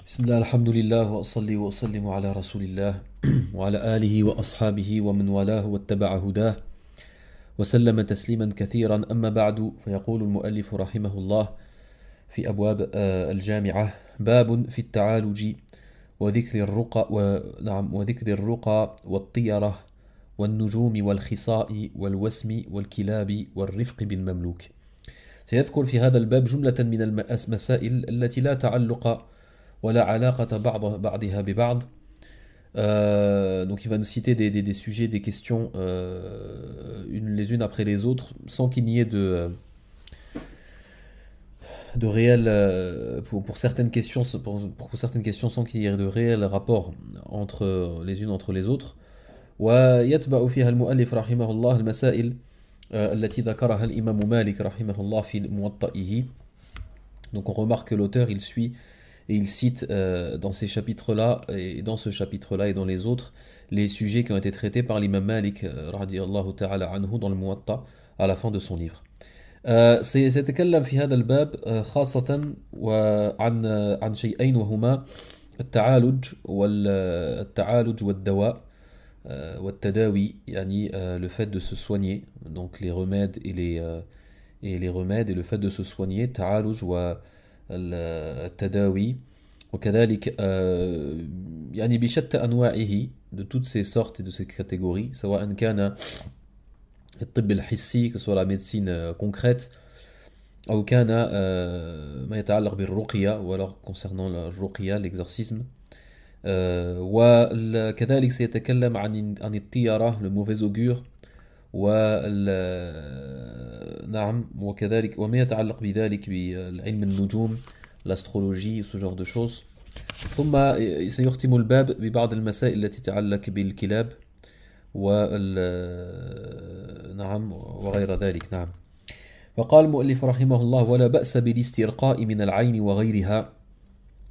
بسم الله الحمد لله وأصلي وأسلم على رسول الله وعلى آله وأصحابه ومن والاه واتبع هداه وسلم تسليما كثيرا أما بعد فيقول المؤلف رحمه الله في أبواب الجامعة باب في التعالج وذكر الرقى وذكر الرقى والطيرة والنجوم والخصاء والوسم والكلاب والرفق بالمملوك. سيذكر في هذا الباب جملة من المسائل التي لا تعلق ولا علاقة بعضها ببعض. Donc il va nous citer des sujets, des questions les unes après les autres, sans qu'il n'y ait de réel pour certaines questions, pour certaines questions sans qu'il y ait de réel rapport entre les unes entre les autres. ويتبع فيها المؤلف رحمه الله المسائل التي ذكرها الإمام مالك رحمه الله في موطئه. Donc on remarque que l'auteur il suit et il cite dans ces chapitres-là, et dans ce chapitre-là et dans les autres, les sujets qui ont été traités par l'imam Malik radiyallahu ta'ala anhu dans le Muwatta à la fin de son livre. سيتكلم في هذا الباب خاصة عن شيئين وهما التعالج والدواء والتداوي يعني le fait de se soigner, donc les remèdes et les remèdes et le fait de se soigner, التعالج والتداوي وكذلك يعني بشتى أنواعه, de toutes ces sortes et de ces catégories, سواء كان الطب الحسي, que ce soit la médecine concrète, أو كان ما يتعلق بالرقية, ou alors concernant la ruqya, l'exorcisme. وكذلك سيتكلم عن الطيرة, le mauvais augure, نعم, وكذلك وما يتعلق بذلك بعلم النجوم, l'astrologie, ce genre de choses. ثم سيختم الباب ببعض المسائل التي تتعلق بالكلاب نعم وغير ذلك. نعم. فقال المؤلف رحمه الله: ولا بأس بالاسترقاء من العين وغيرها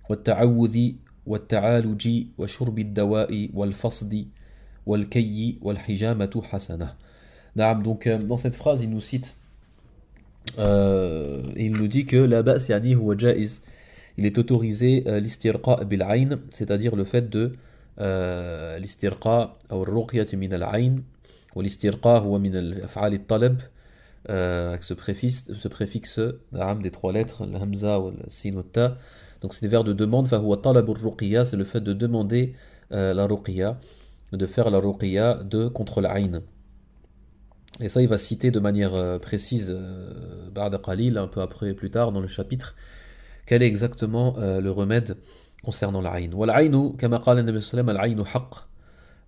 والتعوذ والتعالج وشرب الدواء والفصد والكي والحجامة حسنة. نعم. Donc dans cette phrase il nous cite il nous dit que la ba's yani huwa jaiz, il est autorisé l'istirqa bil ayn, c'est-à-dire le fait de l'istirqa ou الرقية من العين, والistirqa huwa min al-af'al al-talab, avec ce préfixe نعم des trois lettres, le hamza ou le sin ou ta. Donc c'est des verbes de demande. فهو طلب الرقية, c'est le fait de demander la ruqya, de faire la ruqya contre l'ayn. Et ça il va citer de manière précise بعد قليل, un peu après, plus tard dans le chapitre, quel est exactement le remède concernant l'ayn. والعين كما قال النبي صلى الله عليه وسلم العين حق.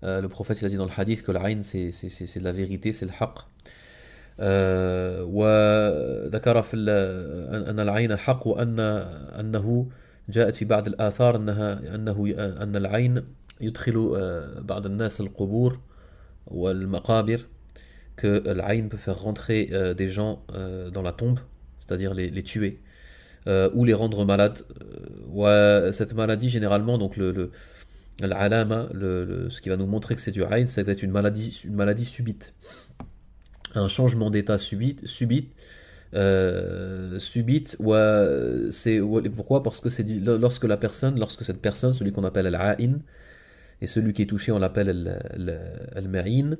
Le prophète il a dit dans le hadith que l'ayn c'est de la vérité, c'est le haqq. وذكر في أن العين حق, أنه جاءت في بعض الآثار أن العين يدخل بعض الناس القبور والمقابر, que l'ayn peut faire rentrer des gens dans la tombe, c'est-à-dire les tuer, ou les rendre malades. Cette maladie généralement, donc l'alama, ce qui va nous montrer que c'est du ayn, c'est que c'est une maladie subite, un changement d'état subite. Pourquoi? Parce que c'est dit, lorsque cette personne, celui qu'on appelle al-ayn, et celui qui est touché on l'appelle al-ma'in.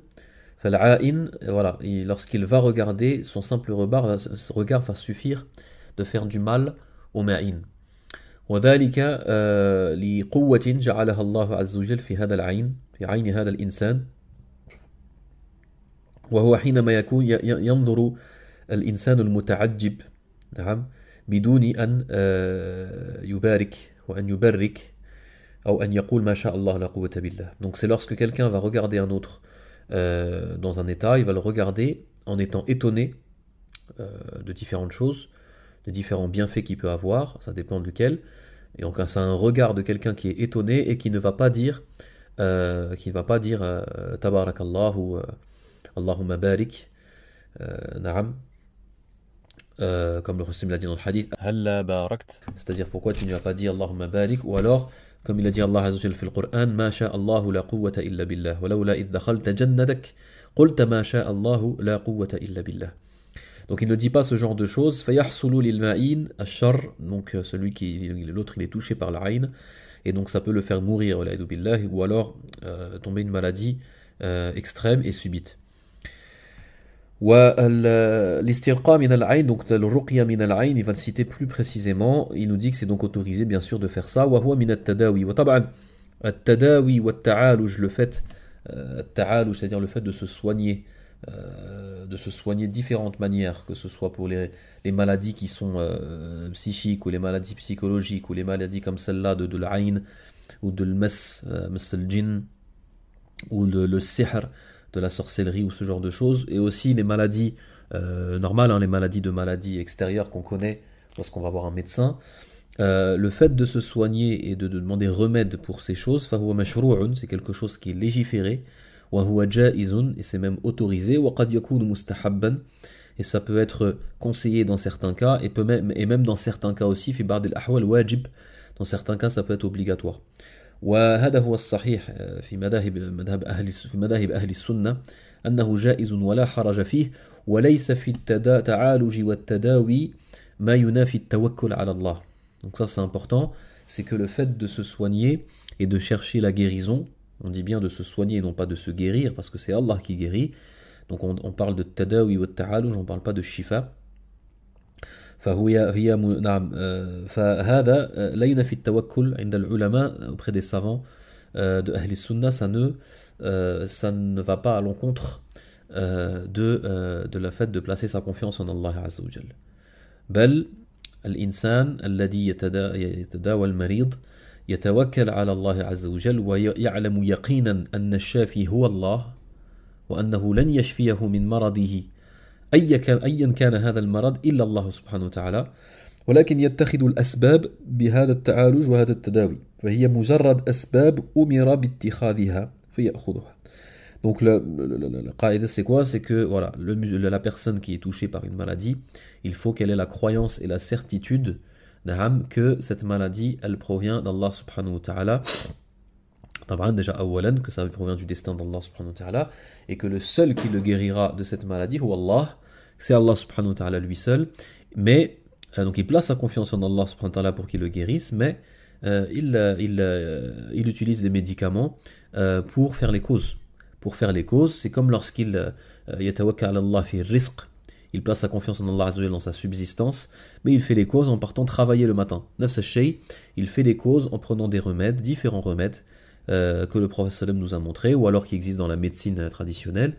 Voilà, lorsqu'il va regarder, son simple regard va suffire de faire du mal au ma'in. وذلك لقوة جعلها الله عز وجل في هذا العين, في عين هذا الإنسان, وهو حينما يكون ينظر الإنسان المتعجب, نعم, بدون أن يبارك وأن يبرك أو أن يقول ما شاء الله لا قوة بالله. Donc c'est lorsque quelqu'un va regarder un autre dans un état, il va le regarder en étant étonné de différentes choses, de différents bienfaits qu'il peut avoir, ça dépend duquel. Et donc c'est un regard de quelqu'un qui est étonné et qui ne va pas dire tabarakallah ou Allahumma barik, na'am, comme le Rasul l'a dit dans le hadith, halla barakt, c'est-à-dire pourquoi tu ne vas pas dire Allahumma barik, ou alors comme il a dit Allah Azza wa Jalla في القرآن ما شاء الله لا قوة إلا بالله ولولا إذ دخلت جنتك قلت ما شاء الله لا قوة إلا بالله. Donc il ne dit pas ce genre de choses. فَيَحْصُلُ لِلْمَائِينَ الشَّرْ. Donc celui qui, l'autre il est touché par la aïn, et donc ça peut le faire mourir, ou alors tomber une maladie extrême et subite. والاسترقاء من العين, donc le ruqya min al-ayn, il va le citer plus précisément. Il nous dit que c'est donc autorisé bien sûr de faire ça. وهو من التداوي. وطبعا التداوي والتعالج, le fait التعالج, c'est-à-dire le fait de se soigner de différentes manières, que ce soit pour les maladies qui sont psychiques, ou les maladies psychologiques, ou les maladies comme celle-là de l'ayn, ou de l'mas al-jinn, ou le sihr, de la sorcellerie, ou ce genre de choses, et aussi les maladies normales, les maladies extérieures qu'on connaît lorsqu'on va voir un médecin. Le fait de se soigner et de demander remède pour ces choses, فهو مشروع, c'est quelque chose qui est légiféré, وهو جائز, et c'est même autorisé, وقد يكون مستحبا, et ça peut être conseillé dans certains cas, et même dans certains cas aussi, في بعض الأحوال واجب, dans certains cas ça peut être obligatoire. وهذا هو الصحيح في مذاهب أهل السنة أنه جائز ولا حرج فيه وليس في التعالج والتداوي ما ينافي التوكل على الله. Donc ça c'est important, c'est que le fait de se soigner et de chercher la guérison, on dit bien de se soigner et non pas de se guérir, parce que c'est Allah qui guérit, donc on parle de tadawi wa ta'aluj, on ne parle pas de shifa. نعم فهذا لا ينافي التوكل عند العلماء, auprès des savants de Ahl Sunnah, ça ne va pas à l'encontre de la fait de placer sa confiance en Allah Azza wa Jal. بل الإنسان الذي يتداوى المريض يتوكل على الله عز وجل ويعلم يقينا أن الشافي هو الله وأنه لن يشفيه من مرضه أيا كان هذا المرض إلا الله سبحانه وتعالى ولكن يتخذ الأسباب بهذا التعالج وهذا التداوي فهي مجرد أسباب أمر باتخاذها فيأخذها. Donc le qaïda c'est quoi? C'est que voilà, la personne qui est touchée par une maladie, il faut qu'elle ait la croyance et la certitude que cette maladie elle provient d'Allah subhanahu wa ta'ala. Déjà awalan, que ça provient du destin d'Allah subhanahu wa ta'ala, et que le seul qui le guérira de cette maladie, c'est Allah subhanahu wa ta'ala lui seul. Mais donc il place sa confiance en Allah subhanahu wa ta'ala pour qu'il le guérisse, mais il utilise des médicaments pour faire les causes. C'est comme lorsqu'il yatawakkal ala Allah fi rizq, il place sa confiance en Allah Azza wa Jalla dans sa subsistance, mais il fait les causes en partant travailler le matin. Nafs al-shay, il fait les causes en prenant des remèdes, différents remèdes que le prophète sallam nous a montré, ou alors qui existent dans la médecine traditionnelle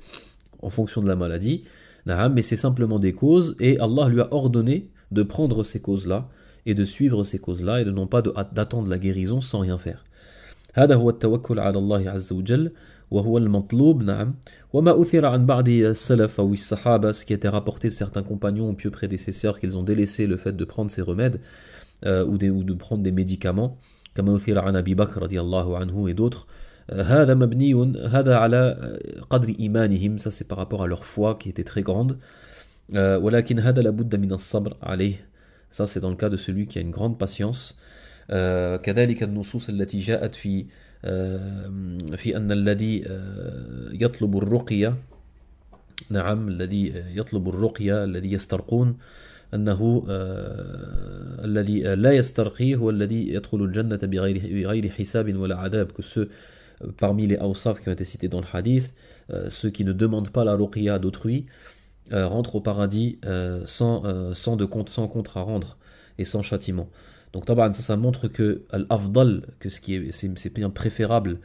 en fonction de la maladie, mais c'est simplement des causes, et Allah lui a ordonné de prendre ces causes-là et de suivre ces causes-là, et de non pas d'attendre la guérison sans rien faire. هذا هو التوكل على الله عز وجل وهو المطلوب. نعم وما أثر عن بعض السلف أو الصحابة, ce qui a été rapporté de certains compagnons ou pieux prédécesseurs, qu'ils ont délaissé le fait de prendre ces remèdes ou de prendre des médicaments, كما أثر عن أبي بكر رضي الله عنه et d'autres. هذا مبني هذا على قدر إيمانهم, ça c'est par rapport à leur foi qui était très grande. ولكن هذا لابد من الصبر عليه, ça c'est dans le cas de celui qui a une grande patience. كذلك النصوص التي جاءت في أن الذي يطلب الرقية, نعم الذي يطلب الرقية الذي يسترقون, أنه الذي لا يسترقي هو الذي يدخل الجنة بغير حساب ولا عذاب, que ceux parmi les awsaf qui ont été cités dans le hadith, ceux qui ne demandent pas la ruqya d'autrui rentrent au paradis sans compte à rendre et sans châtiment. Donc ça montre que al-afdal, que c'est bien préférable,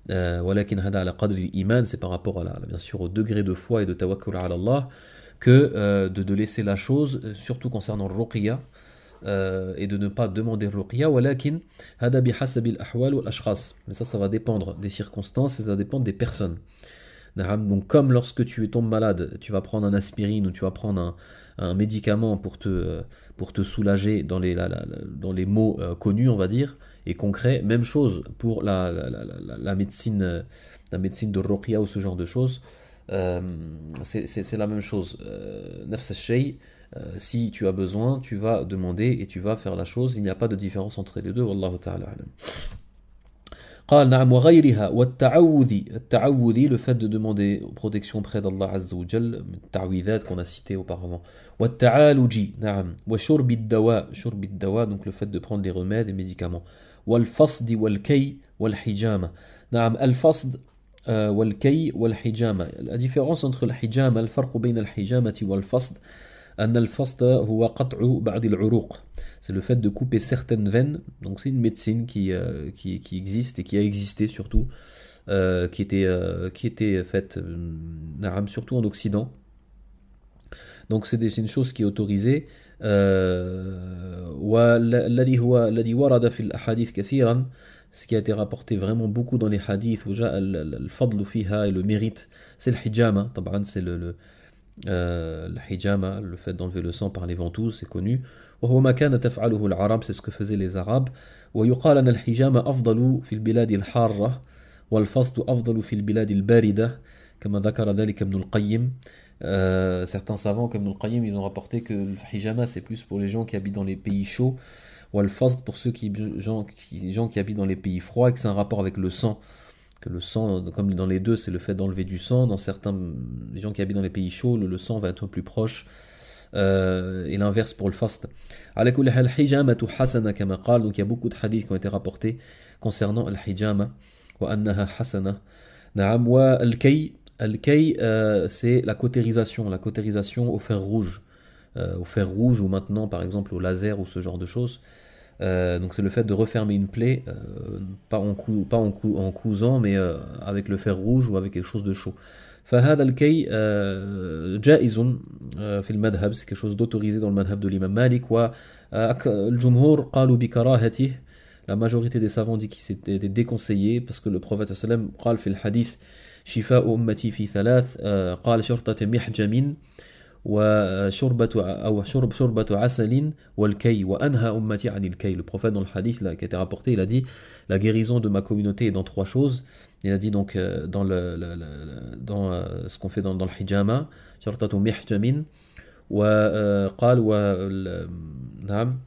walakin hada ala qadri iman, c'est par rapport à bien sûr au degré de foi et de tawakkul ala Allah, que de laisser la chose, surtout concernant le ruqya, et de ne pas demander le ruqya, walakin hada bihasabil ahwal wal ashkhas, mais ça va dépendre des circonstances et ça va dépendre des personnes. Donc comme lorsque tu tombes malade, tu vas prendre un aspirine ou tu vas prendre un médicament pour te soulager dans les maux connus, on va dire, et concrets. Même chose pour la médecine de ruqya ou ce genre de choses. C'est la même chose. Nafs al-shay, si tu as besoin, tu vas demander et tu vas faire la chose. Il n'y a pas de différence entre les deux. Wallahu ta'ala alam. قال نعم وغيرها والتعوذي le fait de demander protection près d'Allah Azza wa Jal التعويذات qu'on a cité auparavant والتعالج نعم وشرب الدواء donc le fait de prendre des remèdes et médicaments والفصد والكي والحجامة نعم الفصد والكي والحجامة la différence entre الحجامة الفرق بين الحجامة والفصد أن الفصد هو قطع بعض العروق c'est le fait de couper certaines veines donc c'est une médecine qui existe et qui a existé surtout qui était faite surtout en Occident donc c'est une chose qui est autorisée الذي ورد في الأحاديث كثيرا ce qui a été rapporté vraiment beaucoup dans les hadiths وجاء الفضل فيها et le mérite c'est le hijama طبعا c'est le hijama, le fait d'enlever le sang par les ventouses, c'est connu. وهو ما كان تفعله العرب, c'est ce que faisaient les Arabes. ويقال أن الحجامة أفضل في البلاد الحارة والفصد أفضل في البلاد الباردة كما ذكر ذلك ابن القيم. Certains savants comme Ibn al-Qayyim, ils ont rapporté que le hijama c'est plus pour les gens qui habitent dans les pays chauds, ou al-fasd pour ceux gens qui habitent dans les pays froids, et que c'est un rapport avec le sang. Que le sang, comme dans les deux, c'est le fait d'enlever du sang. Dans certains, les gens qui habitent dans les pays chauds, le sang va être plus proche. Et l'inverse pour le fast. Donc il y a beaucoup de hadiths qui ont été rapportés concernant al-hijama. Al-kay, c'est la cautérisation au fer rouge. Au fer rouge ou maintenant par exemple au laser ou ce genre de choses. Donc c'est le fait de refermer une plaie, pas en cousant, mais avec le fer rouge ou avec quelque chose de chaud. فهذا الكي جائز في المذهب, c'est quelque chose d'autorisé dans le madhab de l'imam Malik. والجمهور قالوا بكراهته, la majorité des savants dit qu'il s'était déconseillé parce que le prophète صلى الله عليه وسلم قال في الحديث شفاء أمتي في ثلاث, قال شرطة محجم شربة عسل والكي وأنهى أمتي عن الكي. Le prophète dans le hadith là, qui a été rapporté, il a dit la guérison de ma communauté est dans trois choses. Il a dit donc dans ce qu'on fait dans le hijama, شرطة محجم وقال نعم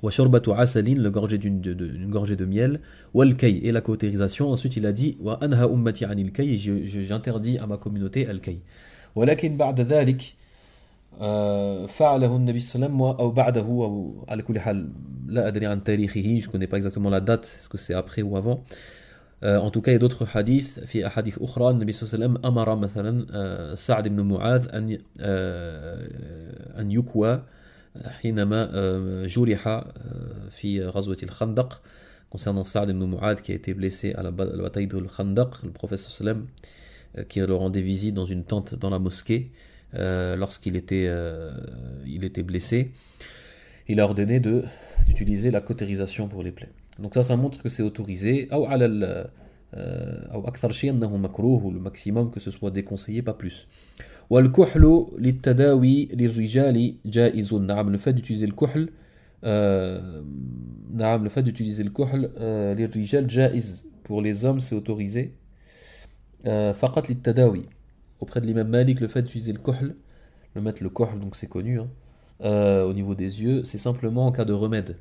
وشربة عسل, le gorgée d'une gorgée de miel, والكي et la cautérisation. Ensuite il a dit وأنهى أمتي عن الكي, j'interdis à ma communauté الكي. ولكن بعد ذلك فعله النبي صلى الله عليه وسلم أو بعده أو على كل حال لا أدري عن تاريخه, je connais pas exactement la date, est-ce que c'est après ou avant. En tout cas il y a d'autres hadiths, في أحاديث أخرى النبي صلى الله عليه وسلم أمر مثلا سعد بن معاذ أن يكوى حينما جرح في غزوة الخندق. Concernant Sa'd ibn Mu'adh qui a été blessé à la bataille de Khandaq, le prophète sallallahu alayhi wa sallam qui leur rendait visite dans une tente dans la mosquée lorsqu'il était blessé, il a ordonné d'utiliser la cautérisation pour les plaies. Donc ça montre que c'est autorisé, ou أكثر شيء أنه مكروه, le maximum que ce soit déconseillé, pas plus. والكحل للتداوي للرجال جائز. نعم, le fait d'utiliser le kuhl, نعم, le fait d'utiliser le kuhl للرجال جائز, pour les hommes c'est autorisé. فقط للتداوي. Auprès de l'imam Malik, le fait d'utiliser le kuhl, mettre le kuhl, donc c'est connu, hein, au niveau des yeux, c'est simplement en cas de remède.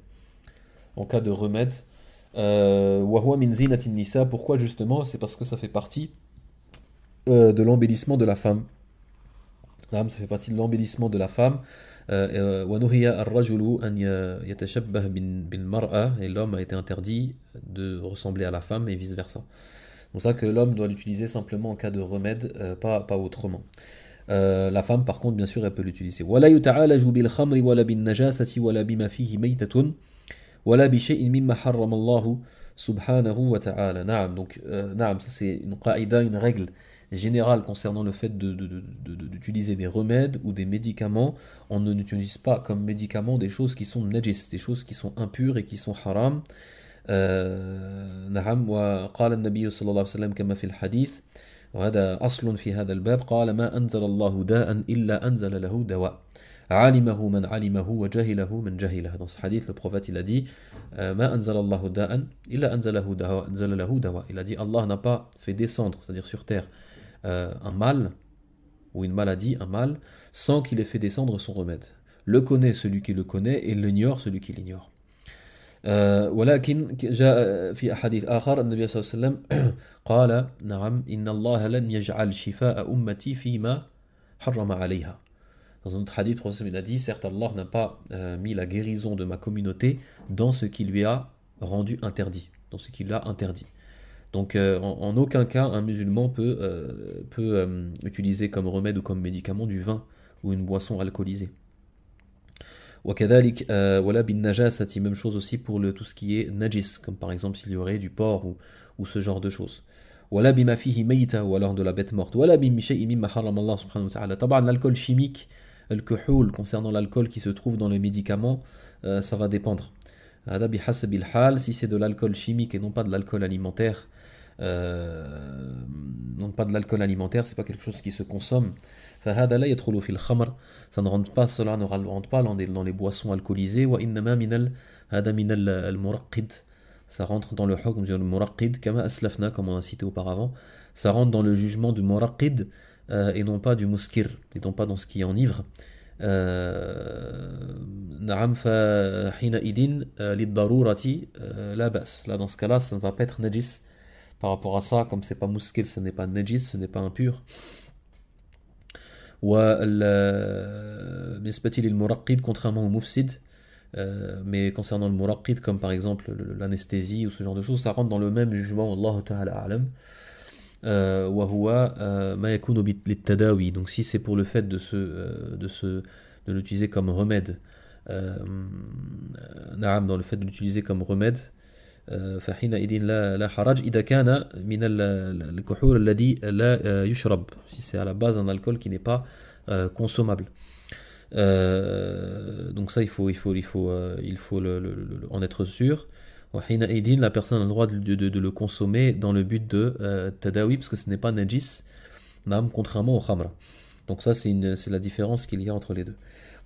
En cas de remède. وهو من زينة النساء. Pourquoi justement? C'est parce que ça fait partie de l'embellissement de la femme. Ça fait partie de l'embellissement de la femme. ونهي الرجل أن يتشبه بالمرأة, et l'homme a été interdit de ressembler à la femme et vice versa. C'est pour ça que l'homme doit l'utiliser simplement en cas de remède, pas autrement. La femme par contre bien sûr elle peut l'utiliser. ولا يتعالج بالخمر ولا بالنجاسة ولا بما فيه ميتة ولا بشيء مما حرم الله سبحانه وتعالى. نعم, donc نعم, ça c'est une qaïda, une règle générale concernant le fait d'utiliser des remèdes ou des médicaments. On n'utilise pas comme médicaments des choses qui sont najis, des choses qui sont impures et qui sont haram. نعم. وقال النبي صلى الله عليه وسلم كما في الحديث, وهذا أصل في هذا الباب, قال ما أنزل الله داء إلا أنزل له دواء علمه من علمه وجهله من جهله. Dans ce hadith, le prophète il a dit ما أنزل الله داء إلا أنزل له دواء. Il a dit Allah n'a pas fait descendre, c'est-à-dire sur terre, un mal ou une maladie, un mal, sans qu'il ait fait descendre son remède. Le connaît celui qui le connaît et l'ignore celui qui l'ignore. ولكن جاء في أحاديث آخر النبي صلى الله عليه وسلم قال نعم إن الله لم يجعل شفاء أمتي فيما حرم عليها. Dans un autre hadith, le prophète il a dit, certes Allah n'a pas mis la guérison de ma communauté dans ce qui lui a rendu interdit, dans ce qu'il a interdit. Donc en aucun cas un musulman peut utiliser comme remède ou comme médicament du vin ou une boisson alcoolisée. وكذلك ولا بالنجاسة, même chose aussi pour tout ce qui est najis, comme par exemple s'il y aurait du porc ou ce genre de choses. ولا بما فيه ميتة, ou alors de la bête morte. ولا بشيء مما حرم الله سبحانه وتعالى. طبعا l'alcool chimique, le kuhul, concernant l'alcool qui se trouve dans les médicaments, ça va dépendre. هذا بحسب الحال, si c'est de l'alcool chimique et non pas de l'alcool alimentaire, c'est pas quelque chose qui se consomme. فهذا لا يدخل في الخمر, ça ne rentre pas, cela ne rentre pas dans les boissons alcoolisées. وإنما هذا من المرقد, ça rentre dans le hukm du muraqqid, كما أسلفنا, comme on a cité auparavant, ça rentre dans le jugement du muraqqid et non pas du muskir, et non pas dans ce qui enivre. نعم فحينئذ للضرورة لا بأس. Là dans ce cas-là, ça ne va pas être najis. Par rapport à ça, comme c'est pas muskil, ce n'est pas najis, ce n'est pas impur. بالنسبة للمرقد, contrairement au mufsid, mais concernant le muraqqid, comme par exemple l'anesthésie ou ce genre de choses, ça rentre dans le même jugement, Allahu ta'ala a'lam. وهو ما يكون للتداوي, donc si c'est pour le fait de l'utiliser comme remède, نعم, dans le fait de l'utiliser comme remède, فحينئذ لا حرج إذا كان من الكحول الذي لا يشرب, si c'est à la base un alcool qui n'est pas consommable. Donc ça il faut en être sûr. وحينئذ la personne a le droit de le consommer dans le but de tadawi, parce que ce n'est pas najis, contrairement au khamra. Donc ça c'est la différence qu'il y a entre les deux.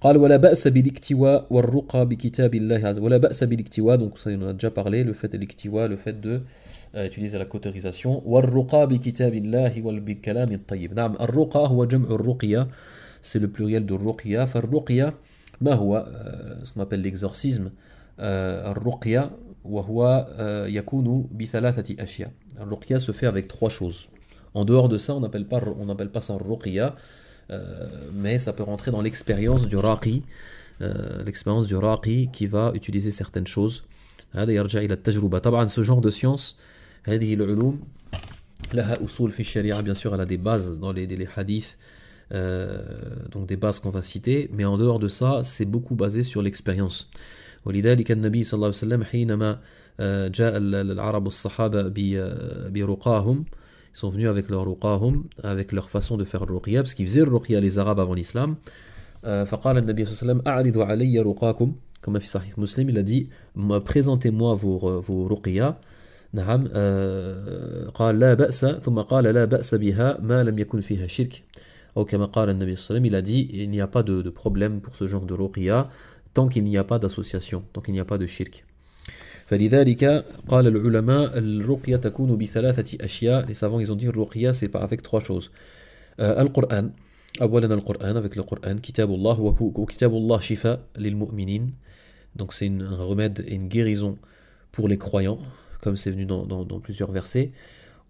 قال ولا بأس بالاكتواء والرقى بكتاب الله عز ولا بأس بالاكتواء, donc ça on en a déjà parlé, le fait de l'iktiwa, le fait de utiliser la cautérisation. والرقى بكتاب الله والكلام الطيب. نعم الرقى هو جمع الرقية, c'est le pluriel de ruqya. فالرقية ما هو, ce qu'on appelle l'exorcisme, الرقية وهو يكون بثلاثة أشياء. الرقية se fait avec trois choses. En dehors de ça, on n'appelle pas ça ruqya, mais ça peut rentrer dans l'expérience du raqi, qui va utiliser certaines choses. هذا يرجع إلى التجربة. طبعا ce genre de science, هذه العلوم لها أصول في الشريعة, bien sûr elle a des bases dans les hadiths, donc des bases qu'on va citer, mais en dehors de ça c'est beaucoup basé sur l'expérience. ولذلك النبي صلى الله عليه وسلم حينما جاء العرب الصحابة برقاهم, ils sont venus avec leur ruqahum, avec leur façon de faire le ruqya, parce qu'ils faisaient le ruqya les arabes avant l'islam. فقال النبي صلى الله عليه وسلم أعرضوا علي رقاكم, comme في صحيح مسلم, il a dit présentez-moi vos ruqya. نعم قال لا بأس, ثم قال لا بأس بها ما لم يكن فيها شرك, أو كما قال النبي صلى الله عليه وسلم, il a dit il n'y a pas de problème pour ce genre de ruqya tant qu'il n'y a pas d'association, tant qu'il n'y a pas de shirk. فلذلك قال العلماء الرقية تكون بثلاثة أشياء. Les savants ils ont dit الرقية c'est pas avec trois choses. القرآن, أولا القرآن, avec le Coran, كتاب الله وكتاب الله شفاء للمؤمنين, donc c'est un remède et une guérison pour les croyants, comme c'est venu dans plusieurs versets.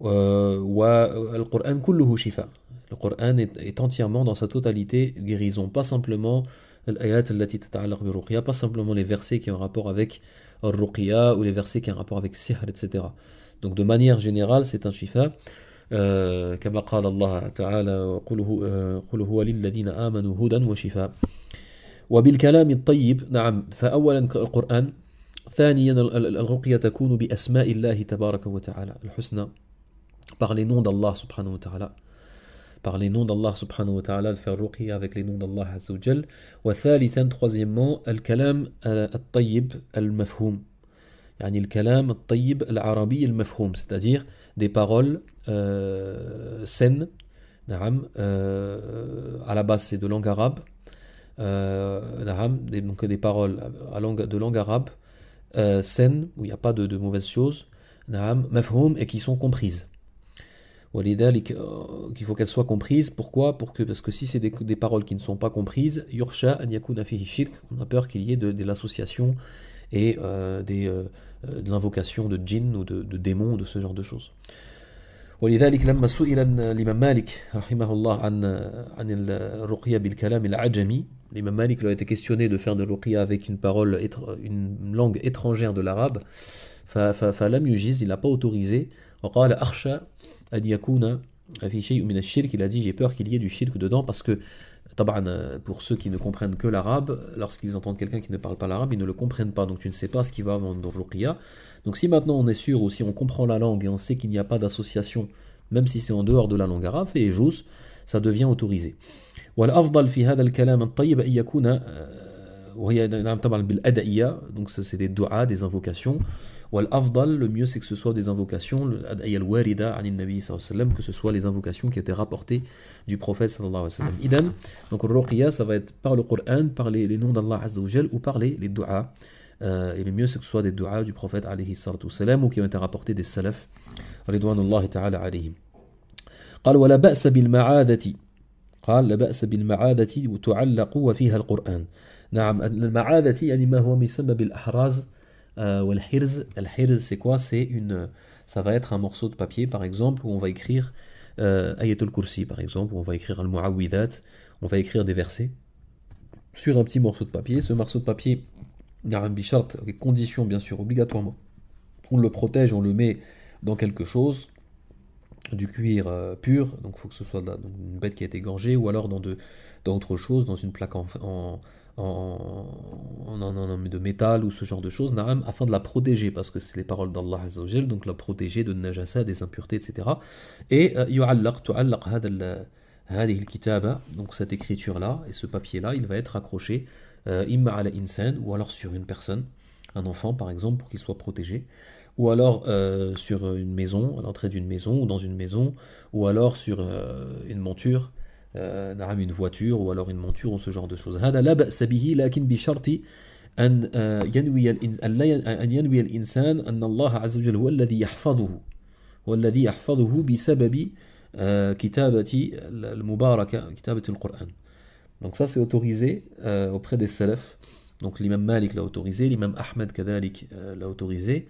والقرآن كله شفاء, le Coran est entièrement dans sa totalité guérison, pas simplement الآيات التي تتعلق بالرقية, pas simplement les versets qui ont un rapport avec الرقية ou les versets qui ont un rapport avec sihr, etc. Donc de manière générale c'est un shifa, كما قال الله تعالى قل هو للذين آمنوا هدى وشفاء. وبالكلام الطيب, نعم, فأولا القرآن, ثانيا الرقية تكون بأسماء الله تبارك وتعالى الحسنى, par les noms d'Allah subhanahu wa ta'ala, par les noms d'Allah subhanahu wa ta'ala, le faire ruqya avec les noms d'Allah azza wa jal. وثالثا, troisièmement, الكلام الطيب المفهوم, يعني الكلام الطيب العربي المفهوم, c'est-à-dire des paroles saines, نعم, à la base c'est de langue arabe, نعم, donc des paroles de langue arabe saines, où il n'y a pas de mauvaises choses, نعم, مفهوم, et qui sont comprises. ولذلك qu'il faut qu'elles soient comprises. Pourquoi? Parce que si c'est des paroles qui ne sont pas comprises, يخشى أن يكون فيه شرك, on a peur qu'il y ait de l'association et de l'invocation de djinns ou de démons, de ce genre de choses. ولذلك لما سئل الإمام مالك رحمه الله عن الرقية بالكلام العجمي, l'imam Malik lui a été questionné de faire de ruqya avec une langue étrangère de l'arabe, فلم يجيز, il n'a pas autorisé. وقال أخشى أن يكون في شيء من الشرك, il a dit j'ai peur qu'il y ait du shirk dedans, parce que pour ceux qui ne comprennent que l'arabe, lorsqu'ils entendent quelqu'un qui ne parle pas l'arabe, ils ne le comprennent pas, donc tu ne sais pas ce qu'il va avant dans le ruqya. Donc si maintenant on est sûr, ou si on comprend la langue et on sait qu'il n'y a pas d'association, même si c'est en dehors de la langue arabe, et jous, ça devient autorisé. والأفضل في هذا الكلام الطيب أن يكون وهي نعم طبعا بالأدعية, donc c'est des du'a, des invocations. والأفضل, le mieux c'est que ce soit des invocations, الأدعية الواردة عن النبي صلى الله عليه وسلم, que ce soit les invocations qui étaient rapportées du prophète صلى الله عليه وسلم. إذن, donc le ruqya, ça va être par le Coran, par les noms d'Allah Azza wa Jal, ou par les du'a. Et le mieux c'est que ce soit des du'a du prophète alayhi salatu wassalam, ou qui ont été rapportés des salaf ridwanullahi ta'ala alayhim. قال ولا بأس بالمعاذة, قال لا بأس بالمعاذة وتعلق وفيها القرآن. نعم المعاذة يعني ما هو يسمى بالأحراز والحرز. الحرز c'est quoi? Ça va être un morceau de papier par exemple où on va écrire Ayatul Kursi par exemple, où on va écrire Al-Mu'awwidat, on va écrire des versets sur un petit morceau de papier. Ce morceau de papier, نعم بشرط, avec condition bien sûr, obligatoirement, on le protège, on le met dans quelque chose, du cuir pur, donc il faut que ce soit donc une bête qui a été gorgée, ou alors dans autre chose, dans une plaque de métal ou ce genre de choses, na'am, afin de la protéger, parce que c'est les paroles d'Allah Azza wa Jal, donc la protéger de najasa, des impuretés, etc. Et tu'allaq هذه الكتابة, donc cette écriture-là, et ce papier-là, il va être accroché imma ala insan, ou alors sur une personne, un enfant par exemple, pour qu'il soit protégé, ou alors sur une maison, à l'entrée d'une maison, ou dans une maison, ou alors sur une monture, une voiture, ou alors une monture, ou ce genre de choses. هذا لا بأس به لكن بشرط أن ينوي الإنسان أن الله عز وجل هو الذي يحفظه بسبب كتابة المباركة كتابة القرآن. Donc ça c'est autorisé auprès des salafs. Donc l'imam Malik l'a autorisé, l'imam Ahmed Kadalik l'a autorisé,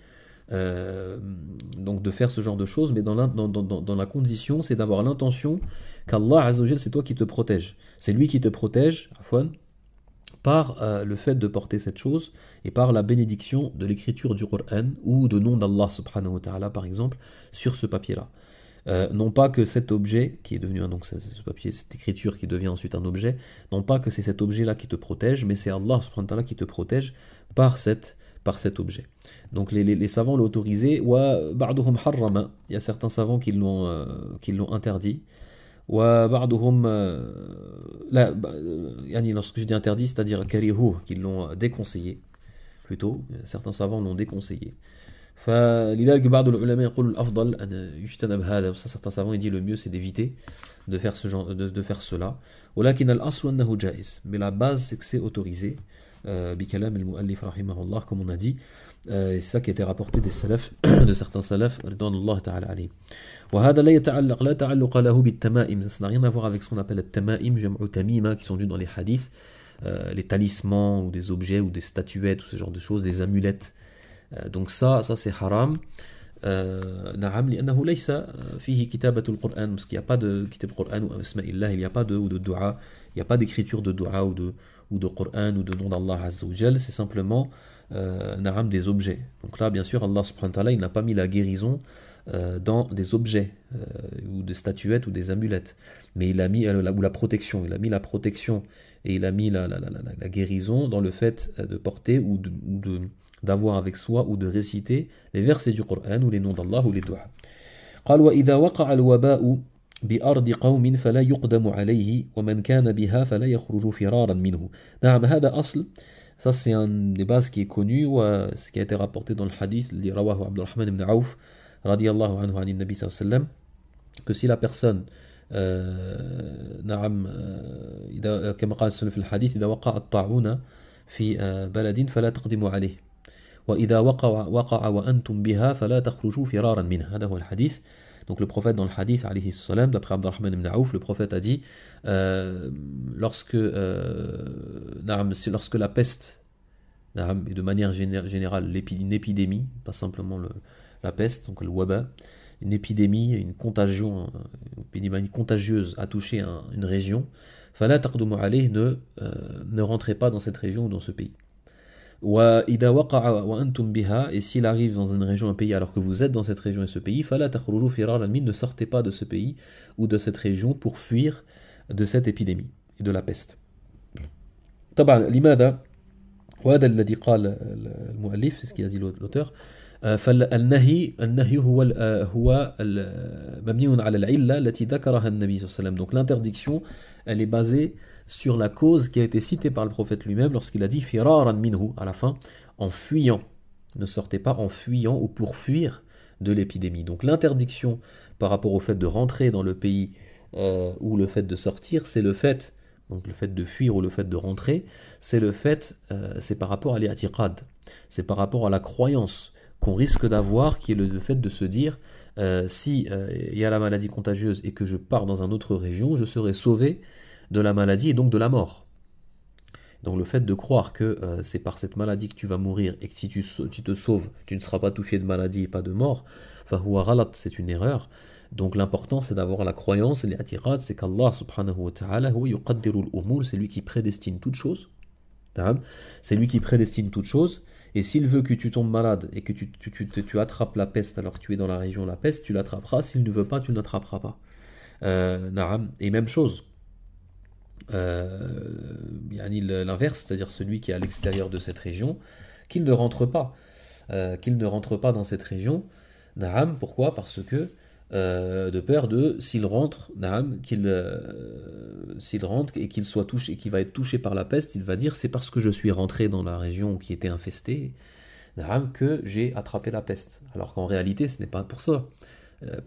donc de faire ce genre de choses, mais dans la condition, c'est d'avoir l'intention qu'Allah Azza wa Jal, c'est toi qui te protège. C'est lui qui te protège, afwan, par le fait de porter cette chose et par la bénédiction de l'écriture du Coran ou de nom d'Allah subhanahu wa ta'ala par exemple sur ce papier-là. Non pas que cet objet qui est devenu donc ce papier, cette écriture qui devient ensuite un objet, non pas que c'est cet objet-là qui te protège, mais c'est Allah subhanahu wa ta'ala qui te protège par cet objet. Donc les savants l'ont autorisé, wa ba'duhum harrama, il y a certains savants qui l'ont interdit, wa ba'duhum lorsque je dis interdit, c'est-à-dire karihu, qui l'ont déconseillé plutôt, certains savants l'ont déconseillé. فلذلك بعض العلماء يقول الأفضل أن يجتنب هذا, certains savants ils disent le mieux c'est d'éviter de faire de faire cela. ولكن الأصل أنه جائز, mais la base c'est que c'est autorisé. بكلام المؤلف رحمه الله, comme on a dit, c'est ça qui a été rapporté des salafs, de certains salafs رضوان الله تعالى عليهم. وهذا لا تعلق له بالتمائم, ça n'a rien à voir avec ce qu'on appelle التمائم, جمع تميمة, qui sont dus dans les hadiths, les talismans ou des objets ou des statuettes ou ce genre de choses, des amulettes. Donc ça c'est haram. نعم لأنه ليس فيه كتابة القرآن, parce qu'il n'y a pas de kitab Qur'an ou asma'illah, il n'y a pas de dua, il n'y a pas d'écriture de dua ou de Qur'an ou de nom d'Allah Azza wa Jal, c'est simplement na'am des objets. Donc là bien sûr Allah subhanahu wa ta'ala il n'a pas mis la guérison dans des objets ou des statuettes ou des amulettes, mais il a mis ou la protection, il a mis la protection et il a mis la guérison dans le fait de porter ou d'avoir avec soi ou de réciter les versets du Coran ou les noms d'Allah ou les du'a. قال وإذا وقع الوباء بأرض قوم فلا يقدم عليه ومن كان بها فلا يخرج فرارا منه. نعم هذا أصل, ça c'est un des bases qui est connu, ce qui a été rapporté dans le hadith اللي رواه عبد الرحمن بن عوف رضي الله عنه عن النبي صلى الله عليه وسلم, que si la personne نعم إذا كما قال في الحديث إذا وقع الطاعون في بلد فلا تقدموا عليه وإذا وقع وأنتم بها فلا تخرجوا فرارا منه. هذا هو الحديث. Donc le prophète dans le hadith alayhi salam, d'après Abdurrahman ibn Aouf, le prophète a dit lorsque la peste et de manière générale une épidémie, pas simplement la peste, donc le waba, une épidémie, une contagion, une épidémie contagieuse a touché une région, fala taqdumu alayh, ne rentrez pas dans cette région ou dans ce pays. وإذا وقع وأنتم بها, et s'il arrive dans une région, un pays, alors que vous êtes dans cette région et ce pays, فلا تخرجوا فرارا منه, ne sortez pas de ce pays ou de cette région pour fuir de cette épidémie et de la peste. طبعا لماذا؟ وهذا الذي قال المؤلف, c'est ce qu'il a dit l'auteur. فالنهي هو مبني على العلة التي ذكرها النبي صلى الله عليه وسلم. Donc l'interdiction, elle est basée sur la cause qui a été citée par le prophète lui-même lorsqu'il a dit firaran minhu à la fin, en fuyant. Ne sortez pas en fuyant ou pour fuir de l'épidémie. Donc l'interdiction par rapport au fait de rentrer dans le pays ou le fait de sortir, c'est le fait, donc le fait de fuir ou le fait de rentrer, c'est le fait, c'est par rapport à l'i'tiqad, c'est par rapport à la croyance qu'on risque d'avoir, qui est le fait de se dire si il y a la maladie contagieuse et que je pars dans une autre région, je serai sauvé de la maladie et donc de la mort. Donc le fait de croire que c'est par cette maladie que tu vas mourir et que si tu te sauves, tu ne seras pas touché de maladie et pas de mort, fahuwa ghalat, c'est une erreur. Donc l'important c'est d'avoir la croyance, l'i'tiqad, c'est qu'Allah subhanahu wa ta'ala huwa yuqaddiru al-umur, c'est lui qui prédestine toute chose. C'est lui qui prédestine toute chose. Et s'il veut que tu tombes malade et que tu attrapes la peste alors que tu es dans la région de la peste, tu l'attraperas. S'il ne veut pas, tu ne l'attraperas pas. Et même chose. L'inverse, c'est-à-dire celui qui est à l'extérieur de cette région, qu'il ne rentre pas. Qu'il ne rentre pas dans cette région. Pourquoi? Parce que de peur de s'il rentre et qu'il soit touché, qu'il va être touché par la peste, il va dire c'est parce que je suis rentré dans la région qui était infestée que j'ai attrapé la peste. Alors qu'en réalité ce n'est pas pour ça.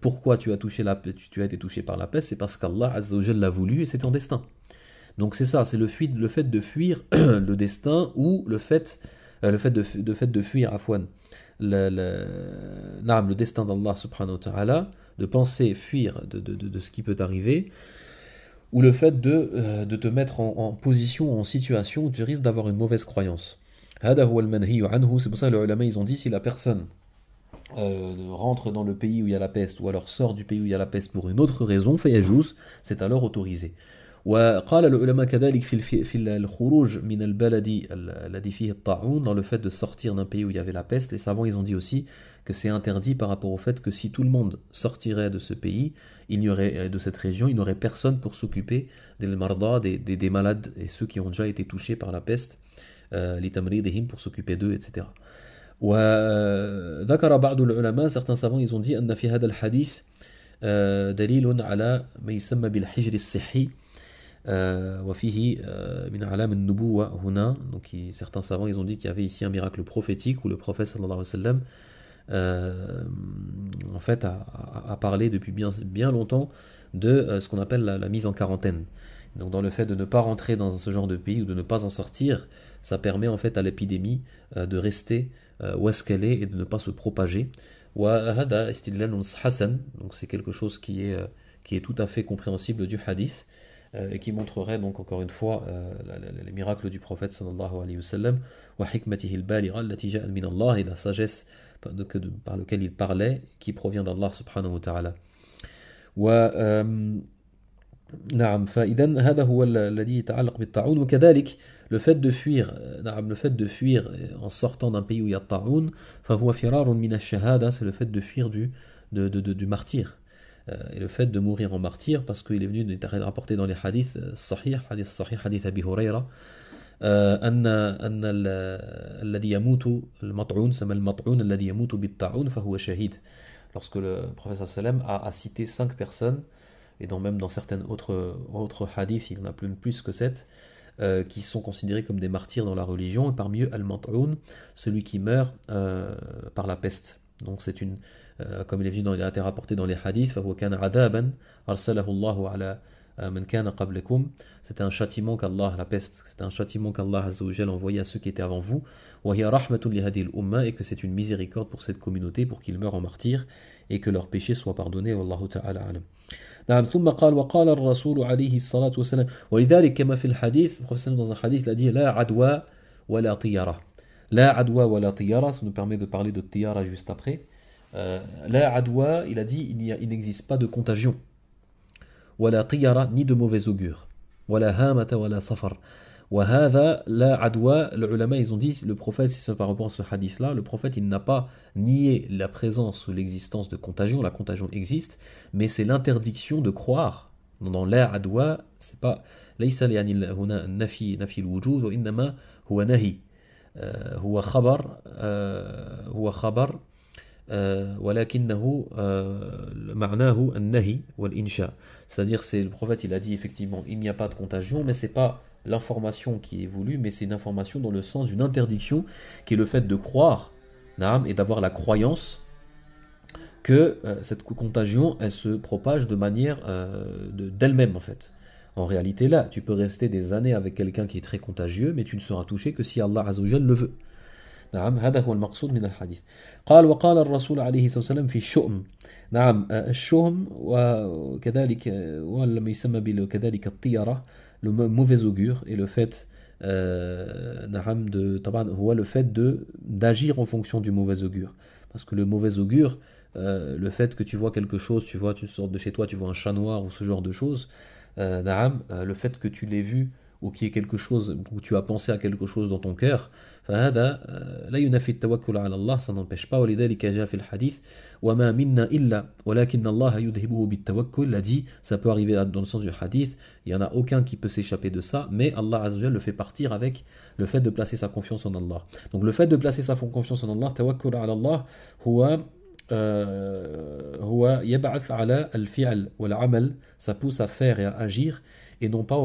Pourquoi tu as été touché par la peste? C'est parce qu'Allah Azza wa Jalla l'a voulu et c'est ton destin. Donc c'est ça, c'est le fait de fuir le destin ou le fait de fuir afwan le destin d'Allah subhanahu wa ta'ala, de penser fuir de ce qui peut arriver, ou le fait de te mettre en position, en situation où tu risques d'avoir une mauvaise croyance. C'est pour ça que les ulama ils ont dit si la personne rentre dans le pays où il y a la peste ou alors sort du pays où il y a la peste pour une autre raison, c'est alors autorisé. وقال العلماء كذلك في الخروج من البلد الذي فيه الطاعون, dans le fait de sortir d'un pays où il y avait la peste, les savants ils ont dit aussi que c'est interdit par rapport au fait que si tout le monde sortirait de ce pays, de cette région, il n'y aurait personne pour s'occuper des marda, des malades et ceux qui ont déjà été touchés par la peste, les tamridihim, pour s'occuper d'eux, etc. وذكر بعض العلماء, certains savants ils ont dit أن في هذا الحديث دليل على ما يسمى بالحجر الصحي وفيه من علام النبوة هنا. Donc certains savants ils ont dit qu'il y avait ici un miracle prophétique où le prophète sallallahu alayhi wa sallam en fait a parlé depuis bien longtemps de ce qu'on appelle la mise en quarantaine. Donc dans le fait de ne pas rentrer dans ce genre de pays ou de ne pas en sortir, ça permet en fait à l'épidémie de rester où est-ce qu'elle est et de ne pas se propager. وهذا استدلال حسن, donc c'est quelque chose qui est tout à fait compréhensible du hadith et qui montrerait donc encore une fois les miracles du prophète sallallahu alayhi wa sallam wa hikmatihi al-baligha allati ja'at min Allah, et la sagesse par lequel il parlait qui provient d'Allah subhanahu wa ta'ala. نعم فإذن هذا هو الذي يتعلق بالطاعون. وكذلك le fait de fuir en sortant d'un pays où il y a الطاعون فهو فرار من الشهادة, c'est le fait de fuir du martyr. Et le fait de mourir en martyr, parce qu'il est venu rapporter dans les hadiths sahih, hadith Abi Huraira, أن الذي يموت المطعون سمى المطعون الذي يموت بالطاعون فهو شهيد. Lorsque le prophète sallam a cité 5 personnes, et même dans certaines autres hadiths, il y en a plus que 7, qui sont considérés comme des martyrs dans la religion, et parmi eux al-mat'oun, celui qui meurt par la peste. Donc c'est comme il a été rapporté dans les hadiths, فَهُوَ كَانَ عَذَابًا أَرْسَلَهُ اللَّهُ عَلَى مَنْ كَانَ قَبْلَكُمْ. C'était un châtiment qu'Allah, la peste, c'était un châtiment qu'Allah Azza wa Jalla envoyait à ceux qui étaient avant vous, وَهِيَ رَحْمَةٌ لِهَذِهِ الْأُمَّةِ, et que c'est une miséricorde pour cette communauté, pour qu'ils meurent en martyrs et que leurs péchés soient pardonnés. والله تعالى أعلم. نعم. ثم قال وقال الرسول عليه الصلاة والسلام ولذلك كما في الحديث, le prophète dans un hadith il a dit لا عدوى ولا طيرة. La adwa wa la tiyara, ça nous permet de parler de tiyara juste après. La adwa, il a dit, il n'existe pas de contagion. Wa la tiyara, ni de mauvais augure. Wa la hamata wa la safar. Wa hadha la adwa, les ulama, ils ont dit, le prophète, si c'est par rapport à ce hadith-là, le prophète, il n'a pas nié la présence ou l'existence de contagion, la contagion existe, mais c'est l'interdiction de croire. Dans la adwa, c'est pas, laysa yani huna nafi al-wujud, wa innama huwa nahi. هو خبر ولكنه معناه النهي والإنشاء. C'est-à-dire, c'est le prophète, il a dit effectivement, il n'y a pas de contagion, mais c'est pas l'information qui est voulue, mais c'est une information dans le sens d'une interdiction, qui est le fait de croire, et d'avoir la croyance que cette contagion, elle se propage de manière d'elle-même en fait. En réalité, là, tu peux rester des années avec quelqu'un qui est très contagieux, mais tu ne seras touché que si Allah Azza wa Jal le veut. نعم هذا هو المقصود من الحديث. قال وقال الرسول عليه الصلاة والسلام في الشؤم. نعم الشؤم وكذلك ولما يسمى كذلك الطيرة, le mauvais augure et le fait نعم طبعا هو le fait d'agir en fonction du mauvais augure. Parce que le mauvais augure, le fait que tu vois quelque chose, tu sors de chez toi, tu vois un chat noir ou ce genre de choses, le fait que tu l'aies vu ou qu'il y ait quelque chose, ou tu as pensé à quelque chose dans ton cœur, فهذا لا ينافي التوكل على الله, ça n'empêche pas. ولذلك جاء في الحديث وما منا إلا ولكن الله يذهبه بالتوكل, l'a dit, ça peut arriver dans le sens du hadith, il n'y en a aucun qui peut s'échapper de ça, mais Allah Azza wa Jalla le fait partir avec le fait de placer sa confiance en Allah. Donc le fait de placer sa confiance en Allah, tawakkul ala Allah, هو يبعث على الفعل والعمل, ça pousse à faire et à agir, et non pas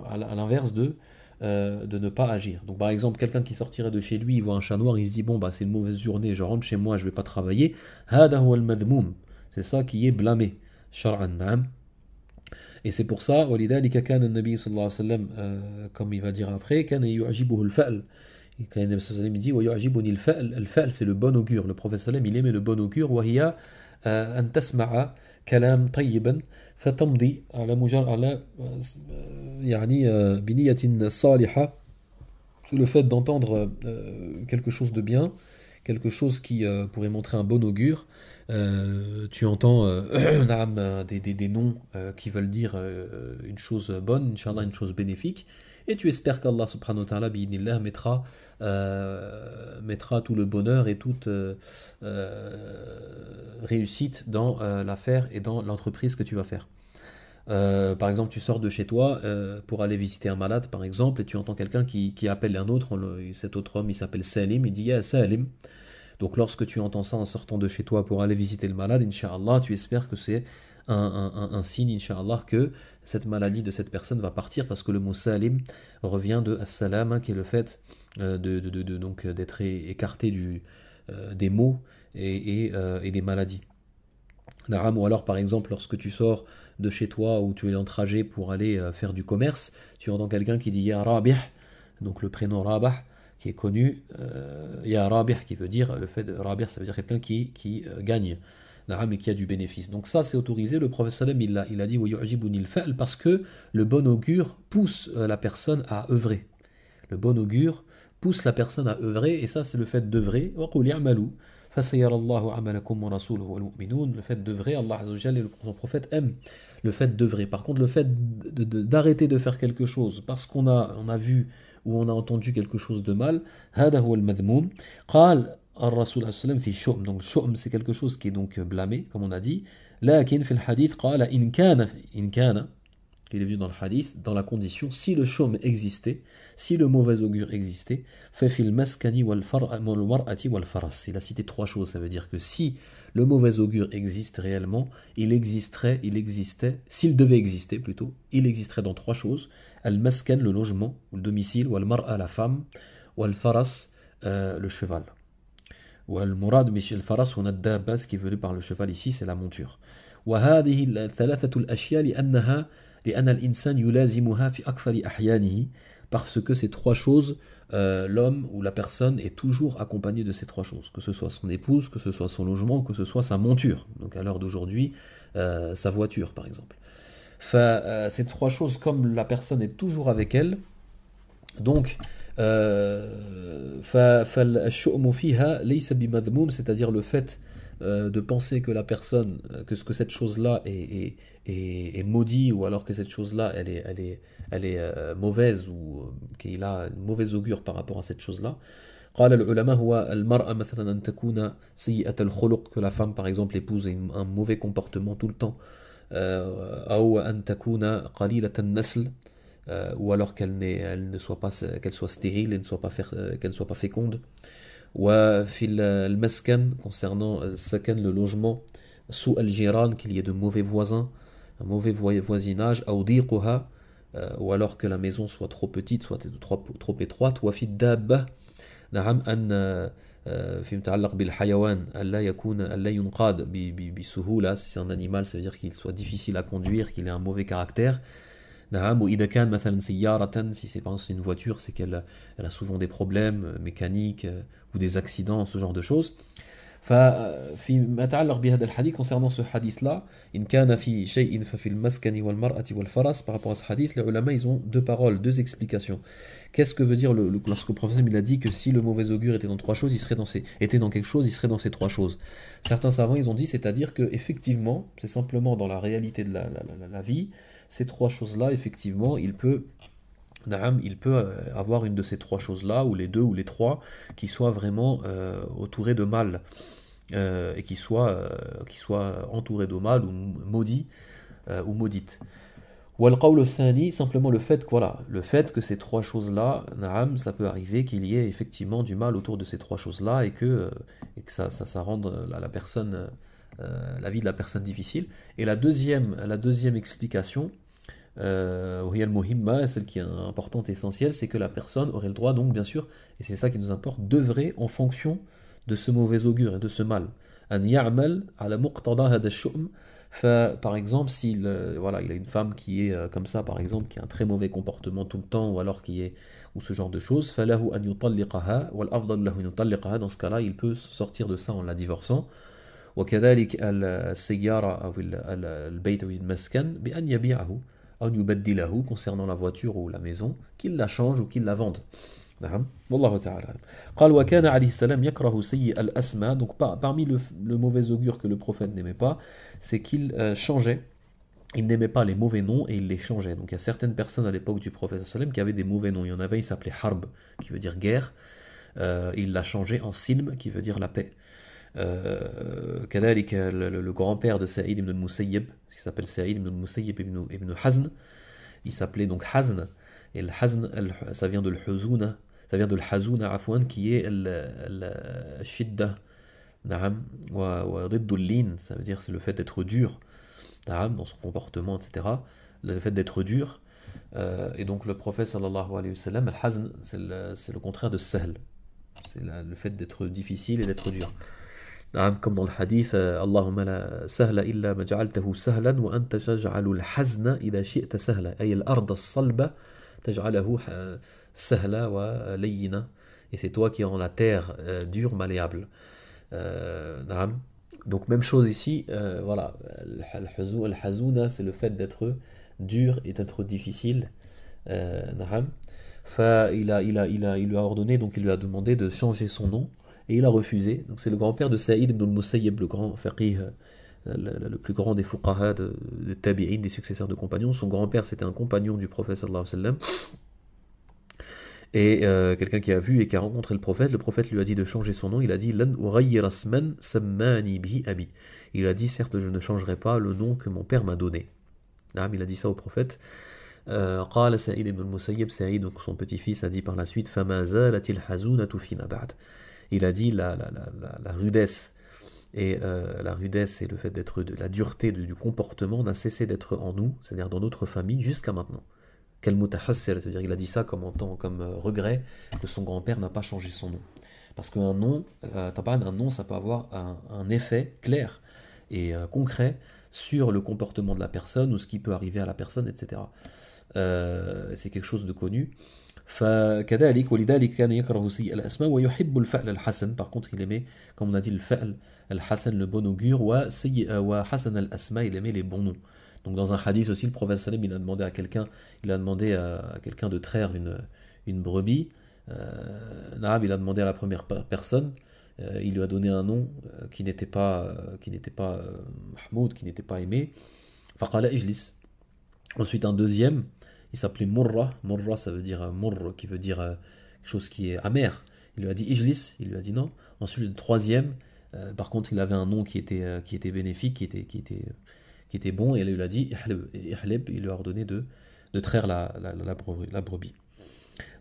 à l'inverse de ne pas agir. Donc par exemple, quelqu'un qui sortirait de chez lui, il voit un chat noir, il se dit bon bah c'est une mauvaise journée, je rentre chez moi, je vais pas travailler. هذا هو المذموم, c'est ça qui est blâmé شرعا. نعم. Et c'est pour ça, ولذلك كان النبي صلى الله عليه وسلم, comme il va dire après, كان يعجبه الفأل. Quand le Nabi sallallahu alayhi wa sallam dit وَيُعْجِبُنِي الْفَأْلِ, الْفَأْل c'est le bon augure. Le prophète sallam il aimait le bon augure. وَهِيَ أَن تَسْمَعَ كَلَامًا طَيِّبًا فَتَمْضِي على يعني بنية صالحة. C'est le fait d'entendre quelque chose de bien, quelque chose qui pourrait montrer un bon augure. Tu entends des noms qui veulent dire une chose bonne, Inch'Allah, une chose bénéfique, et tu espères qu'Allah subhanahu wa ta'ala bi'idhnillah mettra tout le bonheur et toute réussite dans l'affaire et dans l'entreprise que tu vas faire. Par exemple, tu sors de chez toi pour aller visiter un malade, par exemple, et tu entends quelqu'un qui appelle un autre, cet autre homme il s'appelle Salim, il dit Ya Salim. Donc lorsque tu entends ça en sortant de chez toi pour aller visiter le malade, Inch'Allah, tu espères que c'est un signe, Inch'Allah, que cette maladie de cette personne va partir, parce que le mot Salim revient de As-Salam, qui est le fait donc d'être écarté des maux et des maladies. Ou alors par exemple lorsque tu sors de chez toi ou tu es en trajet pour aller faire du commerce, tu entends quelqu'un qui dit Ya Rabih, donc le prénom Rabah qui est connu, Ya Rabih qui veut dire, le fait de Rabih ça veut dire quelqu'un qui gagne, mais qui a du bénéfice. Donc ça c'est autorisé. Le prophète sallam il a dit parce que le bon augure pousse la personne à œuvrer. Le bon augure pousse la personne à œuvrer, et ça c'est le fait d'œuvrer. Le fait d'œuvrer, Allah Azza wa Jalla et son prophète aiment le fait d'œuvrer. Par contre, le fait d'arrêter de faire quelque chose parce qu'on a vu ou on a entendu quelque chose de mal, هذا هو المذموم. قال الرسول صلى الله عليه وسلم في الشؤم. Donc الشؤم c'est quelque chose qui est donc blâmé, comme on a dit. لكن في الحديث قال إن كان, il est venu dans le hadith, dans la condition, si le shum existait, si le mauvais augure existait, fil maskani wal mar'ati wal faras. Il a cité trois choses, ça veut dire que si le mauvais augure existe réellement, s'il devait exister plutôt, il existerait dans trois choses: al maskan, le logement, le domicile, wal mar'a, la femme, wal faras, le cheval. Wal murad mish al faras, on a dabba, ce qui est venu par le cheval ici, c'est la monture. وهذه الثلاثة الأشياء لأنها لأن الإنسان يلازمها في أكثر أحيانه, parce que ces trois choses, l'homme ou la personne est toujours accompagné de ces trois choses, que ce soit son épouse, que ce soit son logement, que ce soit sa monture, donc à l'heure d'aujourd'hui sa voiture par exemple. Ces trois choses, comme la personne est toujours avec elle, donc فالشؤم فيها ليس بمذموم, c'est-à-dire le fait de penser que la personne, que cette chose-là est maudite, ou alors que cette chose-là elle est mauvaise, ou qu'il a une mauvaise augure par rapport à cette chose-là. قال العلماء هو المرأة مثلا أن تكون سيئة الخلق, que la femme par exemple épouse un mauvais comportement tout le temps, أو أن تكون قليلة النسل, ou alors elle ne soit pas, qu'elle soit stérile et qu'elle ne soit pas féconde. وفي المسكن, concernant السكن, le logement, سوء الجيران, qu'il y ait de mauvais voisins, un mauvais voisinage, أو ضيقها, ou alors que la maison soit trop petite, soit trop étroite. وفي الدابة, نعم, أن في متعلق بالحيوان ألا ينقاد بسهولة, si c'est un animal, ça veut dire qu'il soit difficile à conduire, qu'il ait un mauvais caractère. نعم, وإذا كان مثلا سيارة, si c'est par exemple une voiture, c'est qu'elle a souvent des problèmes mécaniques ou des accidents, ce genre de choses. ففيما يتعلق بهذا الحديث, concernant ce hadith là, إن كان في شيء ففي المسكن والمرأة والفرس, par rapport à ce hadith, les ulama ils ont deux paroles, deux explications. Qu'est-ce que veut dire lorsque le prophète il a dit que si le mauvais augure était dans trois choses, était dans quelque chose, il serait dans ces trois choses. Certains savants ils ont dit, c'est-à-dire que effectivement, c'est simplement dans la réalité de la vie, ces trois choses-là, effectivement, il peut avoir une de ces trois choses-là, ou les deux, ou les trois, qui soient vraiment entourées de mal, et qui soient entourées de mal, ou maudits, ou maudites. Ou al-qawl thani, simplement le fait que ces trois choses-là, ça peut arriver qu'il y ait effectivement du mal autour de ces trois choses-là, et que ça rende la personne, la vie de la personne difficile. Et la deuxième explication, celle qui est importante et essentielle, c'est que la personne aurait le droit, donc bien sûr, et c'est ça qui nous importe, d'œuvrer en fonction de ce mauvais augure et de ce mal. An ya'mal ala muqtada hada ash-shu'm. Par exemple, il a une femme qui est comme ça, par exemple, qui a un très mauvais comportement tout le temps, ou ce genre de choses, falahu an yutalliqaha wal afdal lahu an yutalliqaha. Dans ce cas-là, il peut sortir de ça en la divorçant. وكذلك السيارة أو البيت أو المسكن بأن يبيعه أو يبدله, concernant la voiture ou la maison, qu'il la change ou qu'il la vende. نعم والله تعالى أعلم. قال وكان عليه السلام يكره سيء الأسماء. Donc parmi le mauvais augure que le prophète n'aimait pas, c'est qu'il changeait. Il n'aimait pas les mauvais noms et il les changeait. Donc il y a certaines personnes à l'époque du prophète sallam qui avaient des mauvais noms. Il y en avait, il s'appelait Harb, qui veut dire guerre. Il l'a changé en Silm, qui veut dire la paix. كذلك le grand-père de Saïd ibn al-Musayyib, qui s'appelle Saïd ibn al-Musayyib ibn Hazn, il s'appelait donc Hazn, et le Hazn, ça vient de l'Huzuna, ça vient de l'Hazuna, afwan, qui est le Shidda, wa ضد اللين, ça veut dire c'est le fait d'être dur, dans son comportement, etc. Le fait d'être dur. Et donc le prophète sallallahu alayhi wa sallam, al-Hazn, c'est le contraire de Sahl, c'est le fait d'être difficile et d'être dur. comme dans le hadith, Allahumma la sahla illa ma ja'altahu sahlan wa anta taj'alu al-hazna idha shi'ta sahla, ay al-ard as-salba taj'alahu sahla wa layyina, et c'est toi qui rends la terre dure, malléable. Donc même chose ici, voilà, al-hazuna, c'est le fait d'être dur et d'être difficile. Il lui a ordonné, donc il lui a demandé de changer son nom, et il a refusé. Donc c'est le grand-père de Saïd ibn al-Musayyib, le grand faqih, le plus grand des fuqaha, des tabi'in, des successeurs de compagnons. Son grand-père, c'était un compagnon du prophète sallallahu alayhi wa sallam, et quelqu'un qui a vu et qui a rencontré le prophète lui a dit de changer son nom. Il a dit lan ughayyira isman sammani bihi abi. Il a dit, certes, je ne changerai pas le nom que mon père m'a donné. Il a dit ça au prophète. قال سعيد بن المسيب, Saïd, donc son petit-fils, a dit par la suite فما زالت الحزونة فينا بعد. Il a dit la rudesse, et la rudesse et le fait d'être la dureté du comportement n'a cessé d'être en nous, c'est-à-dire dans notre famille, jusqu'à maintenant. Quel mutahassir, c'est-à-dire il a dit ça comme regret que son grand-père n'a pas changé son nom. Parce qu'un nom, un nom, ça peut avoir un effet clair et concret sur le comportement de la personne, ou ce qui peut arriver à la personne, etc. C'est quelque chose de connu. فكذلك ولذلك كان يكره سيء الأسماء ويحب الفعل الحسن. Par contre, il aimait, comme on a dit, le fa'l al-hasan, le bon augure, وحسن الأسماء, il aimait les bons noms. Donc dans un hadith aussi, le prophète sallam, il a demandé à quelqu'un de traire une brebis, il a demandé à la première personne, il lui a donné un nom qui n'était pas, Mahmoud, qui n'était pas aimé. Faqala ijlis. Ensuite un deuxième, il s'appelait Murra. Murra ça veut dire Murr, qui veut dire quelque chose qui est amer. Il lui a dit ijlis, il lui a dit non. Ensuite le troisième, par contre il avait un nom qui était bénéfique, qui était bon, et il lui a dit ihlib, il lui a ordonné de traire la brebis.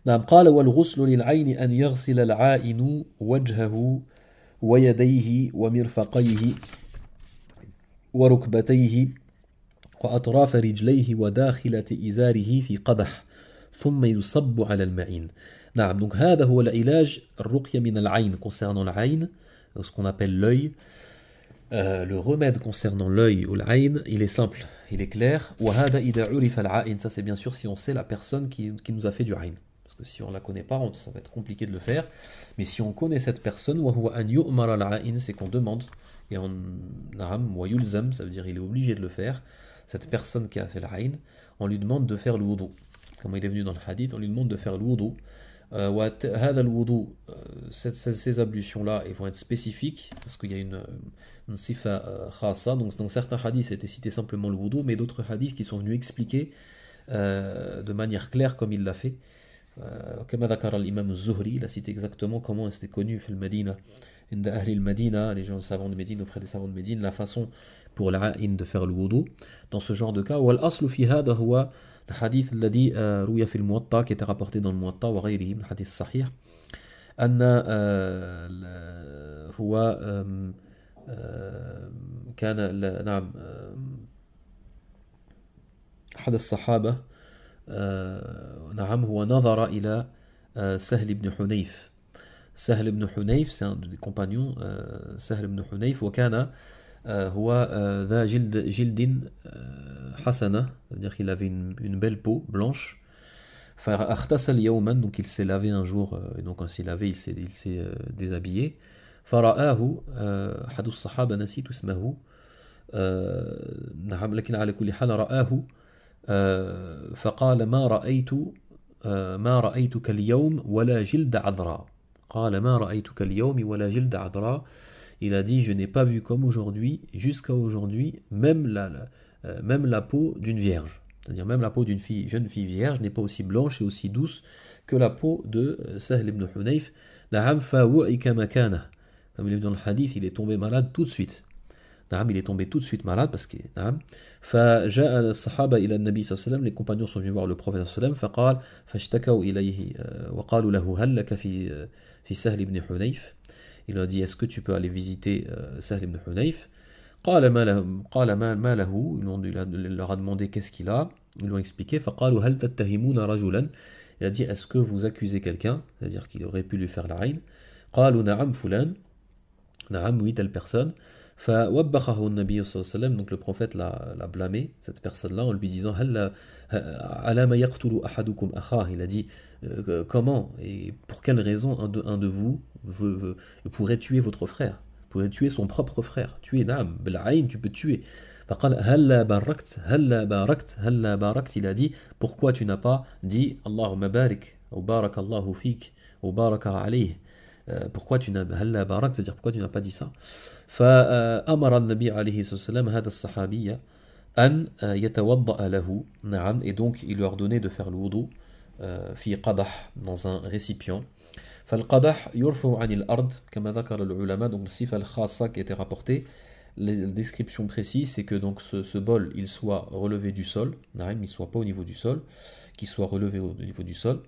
نعم قال والغسل للعين أن يغسل العائن وجهه ويديه ومرفقيه وركبتيه وأطراف رجليه وداخلة إزاره في قدح ثم يصب على المعين. نعم donc هذا هو العلاج الرقية من العين concernant العين, ce qu'on appelle l'œil. Le remède concernant l'œil ou l'aïn, il est simple, il est clair. وهذا إذا عرف العائن, ça c'est bien sûr si on sait la personne qui nous a fait du aïn. Parce que si on ne la connaît pas, ça va être compliqué de le faire. Mais si on connaît cette personne, وهو أن يؤمر العائن, c'est qu'on demande, et en arabe, ويلزم, ça veut dire il est obligé de le faire. Cette personne qui a fait l'aïn, on lui demande de faire le wudu. Comme il est venu dans le hadith, on lui demande de faire le wudu. هذا الوضوء, ces ablutions-là, elles vont être spécifiques, parce qu'il y a une sifa khassa. Donc dans certains hadiths c'était cité simplement le wudu, mais d'autres hadiths qui sont venus expliquer de manière claire comme il l'a fait. Comme ذكر l'imam Zuhri, il a cité exactement comment c'était connu في المدينة عند أهل المدينة, les gens savants de Médine, auprès des savants de Médine, la façon pour l'a'in de faire le wudu dans ce genre de cas. والأصل في هذا هو الحديث الذي روي في الموطأ, qui était rapporté dans le موطأ وغيره من حديث صحيح, أن هو كان نعم أحد الصحابة نعم هو نظر إلى سهل بن حنيف. سهل بن حنيف c'est un des compagnons, سهل بن حنيف, وكان هو ذا جلد حسنة, c'est-à-dire qu'il avait une belle peau blanche. فاغتسل يوما, donc il s'est lavé un jour, et donc quand il s'est lavé il s'est déshabillé. فرآه أحد الصحابة, نسيت اسمه, نعم لكن على كل حال رآه فقال ما رأيتك اليوم ولا جلد عذراء. قال ما رأيتك اليوم ولا جلد عذراء. Il a dit je n'ai pas vu comme aujourd'hui, jusqu'à aujourd'hui, même la peau d'une vierge. C'est-à-dire même la peau d'une jeune fille vierge n'est pas aussi blanche et aussi douce que la peau de Sahl ibn Hunayf. نعم فوعك مكانه. Comme il est dans le hadith, il est tombé malade tout de suite. il est tombé tout de suite malade parce que فجاء الصحابة إلى النبي صلى الله عليه وسلم, les compagnons sont venus voir le prophète صلى الله عليه وسلم, فقال فاشتكوا إليه وقالوا له هل لك في سهل بن حنيف. Il leur a dit est-ce que tu peux aller visiter Sahl ibn Hunayf. قال ما له, il leur a demandé qu'est-ce qu'il a, ils lui ont expliqué. فقالوا هل تتهمون رجلا. Il a dit est-ce que vous accusez quelqu'un, c'est-à-dire qu'il aurait pu lui faire la haine. قالوا نعم فلان, نعم oui telle personne. فوبخه النبي صلى الله عليه وسلم, donc le prophète l'a blâmé, cette personne-là, en lui disant هل على ما يقتل أحدكم أخاه. Il a dit comment et pour quelle raison un de vous pourrait tuer votre frère, pourrait tuer son propre frère, tuer نعم بالعين, tu peux tuer. فقال هل باركت, il a dit pourquoi tu n'as pas dit اللهم بارك ou بارك الله فيك ou بارك عليه. Pourquoi tu n'as هل باركت, c'est-à-dire pourquoi tu n'as pas dit ça. فأمر النبي عليه الصلاة والسلام هذا الصحابي أن يتوضأ له. نعم, et donc il lui a ordonné de faire le wudu في قدح, dans un récipient. فالقدح يرفع عن الأرض كما ذكر العلماء. Donc le sifa al-khassa qui était rapporté, la description précise c'est que donc ce bol il soit relevé du sol, نعم, il ne soit pas au niveau du sol, qu'il soit relevé au niveau du sol.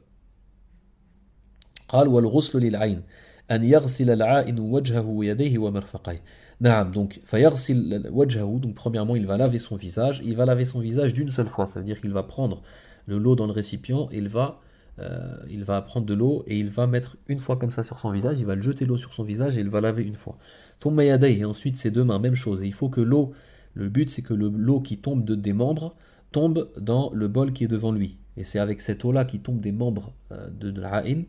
قال والغسل للعين أن يغسل العائن وجهه ويديه ومرفقيه. نعم, donc فيغسل وجهه, donc premièrement il va laver son visage, il va laver son visage d'une seule fois, ça veut dire qu'il va prendre de l'eau dans le récipient, et il va prendre de l'eau et il va mettre une fois comme ça sur son visage, il va le jeter l'eau sur son visage et il va laver une fois. ثم يديه, et ensuite ses deux mains, même chose, et il faut que l'eau, le but c'est que l'eau qui tombe des membres tombe dans le bol qui est devant lui, et c'est avec cette eau là qui tombe des membres de l'a'in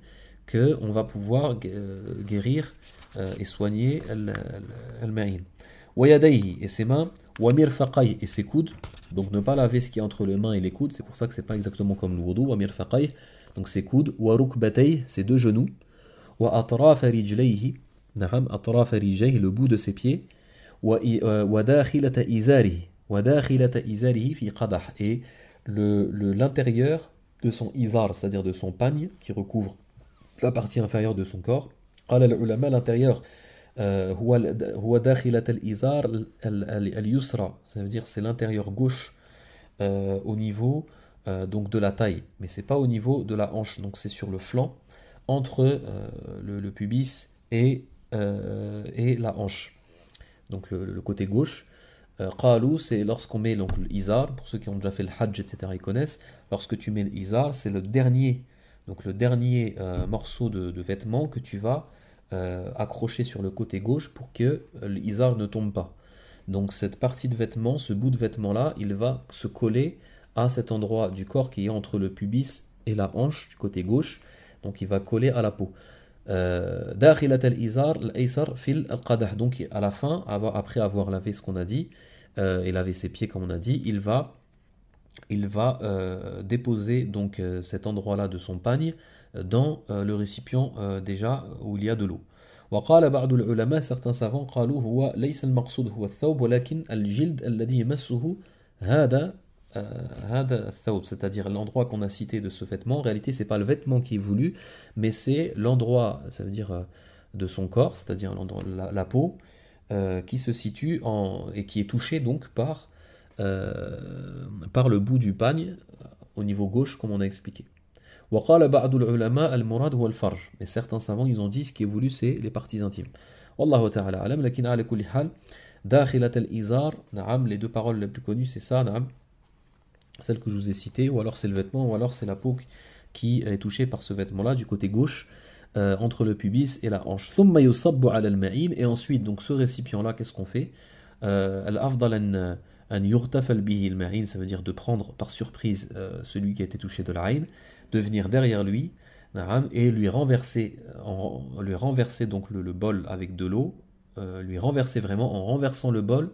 qu'on va pouvoir guérir et soigner al-ma'in. ويديه, et ses mains, ومرفقيه, et ses coudes. Donc ne pas laver ce qui est entre les mains et les coudes, c'est pour ça que c'est pas exactement comme le wudu. ومرفقيه, donc ses coudes, wa rukbatayh, ses deux genoux, wa atrafa rijlayhi, na'am, atrafa rijlayhi, le bout de ses pieds, wa dakhilata izarihi, wa dakhilata izarihi fi qadah, et l'intérieur de son izar, c'est-à-dire de son pagne qui recouvre la partie inférieure de son corps. قال العلماء l'intérieur هو داخلة الإزار اليسرى, ça veut dire c'est l'intérieur gauche au niveau donc de la taille, mais c'est pas au niveau de la hanche, donc c'est sur le flanc entre le pubis et la hanche, donc le côté gauche. Qalou, c'est lorsqu'on met donc l'izar, pour ceux qui ont déjà fait le hajj, etc., ils connaissent, lorsque tu mets l'izar, c'est le dernier morceau de vêtement que tu vas accrocher sur le côté gauche pour que l'izar ne tombe pas. Donc cette partie de vêtement, ce bout de vêtement là, il va se coller à cet endroit du corps qui est entre le pubis et la hanche du côté gauche, donc il va coller à la peau. Dakhilat al-izar al-aysar fil al-qadah, donc à la fin, après avoir lavé ce qu'on a dit, et lavé ses pieds comme on a dit, il va déposer donc cet endroit-là de son pagne dans le récipient déjà où il y a de l'eau. وقال بعض العلماء, certains savants قالوا هو ليس المقصود هو الثوب ولكن الجلد الذي يمسه هذا الثوب, c'est-à-dire l'endroit qu'on a cité de ce vêtement. En réalité, c'est pas le vêtement qui est voulu, mais c'est l'endroit, ça veut dire de son corps, c'est-à-dire la peau qui se situe et qui est touchée donc par le bout du pagne au niveau gauche, comme on a expliqué. وقال بعض العلماء المراد هو الفرج, mais certains savants ils ont dit ce qui est voulu c'est les parties intimes. والله تعالى أعلم, لكن على كل حال داخلة الإزار, نعم, les deux paroles les plus connues c'est ça, نعم, celle que je vous ai citée, ou alors c'est le vêtement, ou alors c'est la peau qui est touchée par ce vêtement-là du côté gauche, entre le pubis et la hanche. ثم يصب على المعين, et ensuite donc ce récipient-là, qu'est-ce qu'on fait? الأفضل أن يغتفل به المعين, ça veut dire de prendre par surprise celui qui a été touché de l'aïn, de venir derrière lui, et lui renverser donc le bol avec de l'eau, lui renverser vraiment en renversant le bol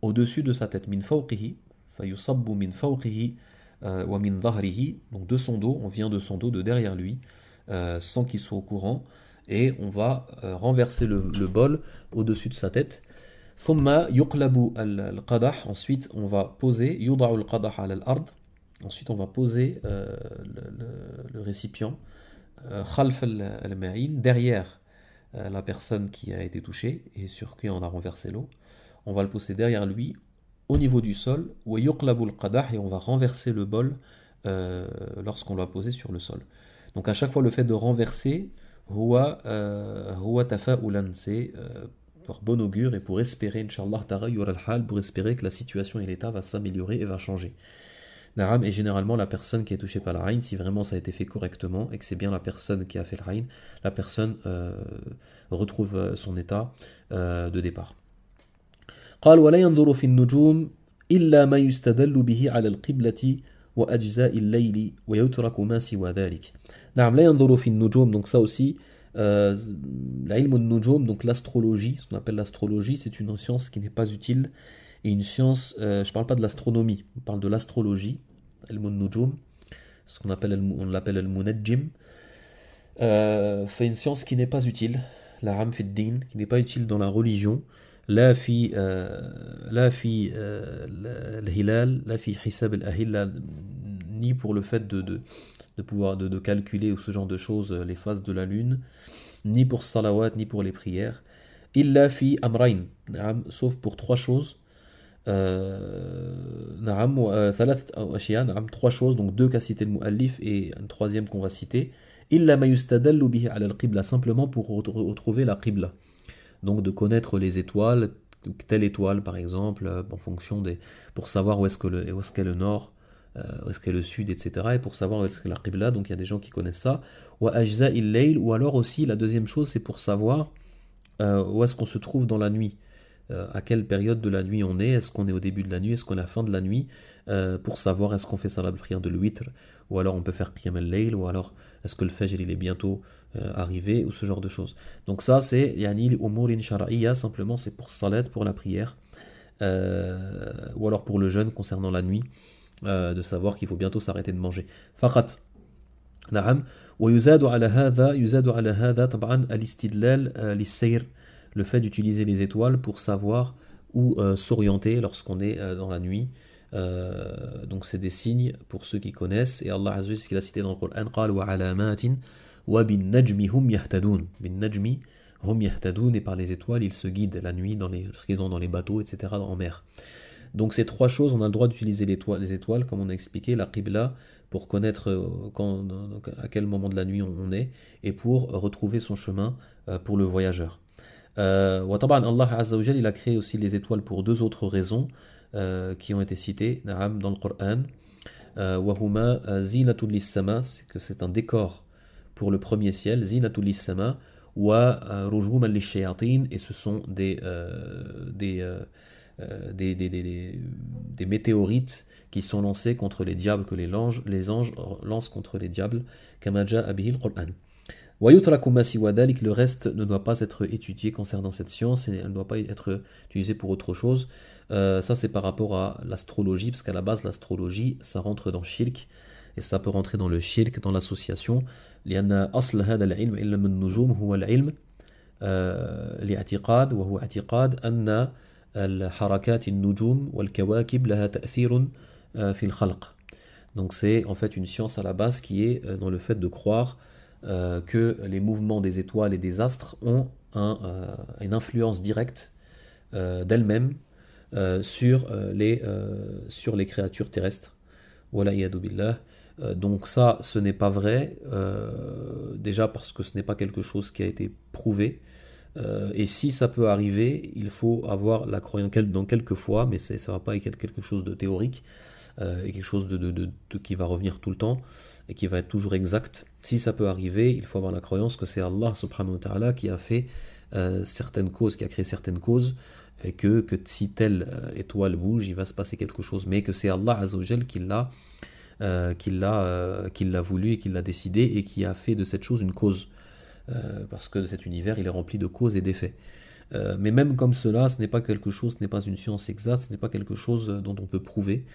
au-dessus de sa tête, min fawqihi, fayusabbu min fawqihi wa min dhahrihi, donc de son dos, on vient de son dos, de derrière lui, sans qu'il soit au courant, et on va renverser le bol au-dessus de sa tête. ثم يقلب القدح, ensuite on va poser يوضع القدح على الأرض, ensuite on va poser le récipient خلف المعين, derrière la personne qui a été touchée et sur qui on a renversé l'eau. On va le poser derrière lui au niveau du sol, ويقلب القدح, et on va renverser le bol lorsqu'on l'a posé sur le sol. Donc à chaque fois le fait de renverser هو تفاؤلا, c'est par bon augure et pour espérer, Inch'Allah, pour espérer que la situation et l'état va s'améliorer et va changer. Et généralement, la personne qui est touchée par la haïn, si vraiment ça a été fait correctement et que c'est bien la personne qui a fait la haïn, la personne retrouve son état de départ. قال ولا ينظر في النجوم إلا ما يستدل به على القبلة وأجزاء الليل ويترك ما سوى ذلك. نعم, لا ينظر في النجوم, donc ça aussi, l'ilm al-nujum, donc l'astrologie, ce qu'on appelle l'astrologie, c'est une science qui n'est pas utile, et une science, je ne parle pas de l'astronomie, on parle de l'astrologie, ilm al-nujum, ce qu'on appelle, on l'appelle al-munajjim, fait une science qui n'est pas utile, la ram fi din, qui n'est pas utile dans la religion, la fi al-hilal, la fi hisab al-ahilla, ni pour le fait de pouvoir de calculer ou ce genre de choses les phases de la lune, ni pour salawat, ni pour les prières. Illa fi amrayn, sauf pour trois choses. Trois choses, donc deux qu'a cité le muallif et un troisième qu'on va citer. Illa ma yustadallu bihi ala al-qibla, simplement pour retrouver la qibla. Donc de connaître les étoiles, telle étoile par exemple, en fonction pour savoir où est-ce qu'est le nord, où est-ce qu'est le sud, etc. Et pour savoir où est-ce qu'est la qibla, donc il y a des gens qui connaissent ça. Wa ajza il-layl, ou alors aussi la deuxième chose, c'est pour savoir où est-ce qu'on se trouve dans la nuit, à quelle période de la nuit on est, est-ce qu'on est au début de la nuit, est-ce qu'on est à la fin de la nuit, pour savoir est-ce qu'on fait ça la prière de l'witr, ou alors on peut faire qiyam al-layl, ou alors est-ce que le fajr il est bientôt arrivé, ou ce genre de choses. Donc ça c'est yani l'umurin shar'iyya, simplement c'est pour salat, pour la prière, ou alors pour le jeûne concernant la nuit, de savoir qu'il faut bientôt s'arrêter de manger. Faqat. نعم. يزاد على هذا طبعا الاستدلال للسير, le fait d'utiliser les étoiles pour savoir où s'orienter lorsqu'on est dans la nuit. Donc c'est des signes pour ceux qui connaissent, et Allah Azza wa Jalla, ce qu'il a cité dans le Coran, قال وعلامات وبالنجم هم يهتدون, بالنجم هم يهتدون, et par les étoiles ils se guident la nuit lorsqu'ils sont dans les bateaux, etc., en mer. Donc ces trois choses, on a le droit d'utiliser les étoiles, comme on a expliqué, la qibla, pour connaître à quel moment de la nuit on est, et pour retrouver son chemin pour le voyageur. وطبعا Allah Azza wa Jalla, il a créé aussi les étoiles pour deux autres raisons qui ont été citées dans le Coran. وهما زينة للسماء, c'est que c'est un décor pour le premier ciel, زينة للسماء, ورجوما للشياطين, et ce sont des météorites qui sont lancés contre les diables, que les anges lancent contre les diables, كما جاء به القرآن. ويترك ما سوى ذلك, le reste ne doit pas être étudié concernant cette science, et elle ne doit pas être utilisée pour autre chose. Ça c'est par rapport à l'astrologie, parce qu'à la base l'astrologie ça rentre dans shirk, et ça peut rentrer dans le shirk, dans l'association. لأن أصل هذا العلم علم النجوم هو العلم لاعتقاد, وهو اعتقاد أن الحركات النجوم والكواكب لها تأثير في الخلق. Donc c'est en fait une science à la base qui est dans le fait de croire que les mouvements des étoiles et des astres ont une influence directe d'elles-mêmes sur les créatures terrestres. Wala iyadu billah. Donc ça, ce n'est pas vrai, déjà parce que ce n'est pas quelque chose qui a été prouvé. Et si ça peut arriver, il faut avoir la croyance dans quelques fois, mais ça ne va pas être quelque chose de théorique, et quelque chose qui va revenir tout le temps, et qui va être toujours exact. Si ça peut arriver, il faut avoir la croyance que c'est Allah subhanahu wa ta'ala qui a fait certaines causes, qui a créé certaines causes, et que si telle étoile bouge, il va se passer quelque chose, mais que c'est Allah Azza wa Jal qui l'a voulu et qui l'a décidé, et qui a fait de cette chose une cause. Parce que cet univers il est rempli de causes et d'effets. Mais même comme cela, ce n'est pas quelque chose, ce n'est pas une science exacte, ce n'est pas quelque chose dont on peut prouver.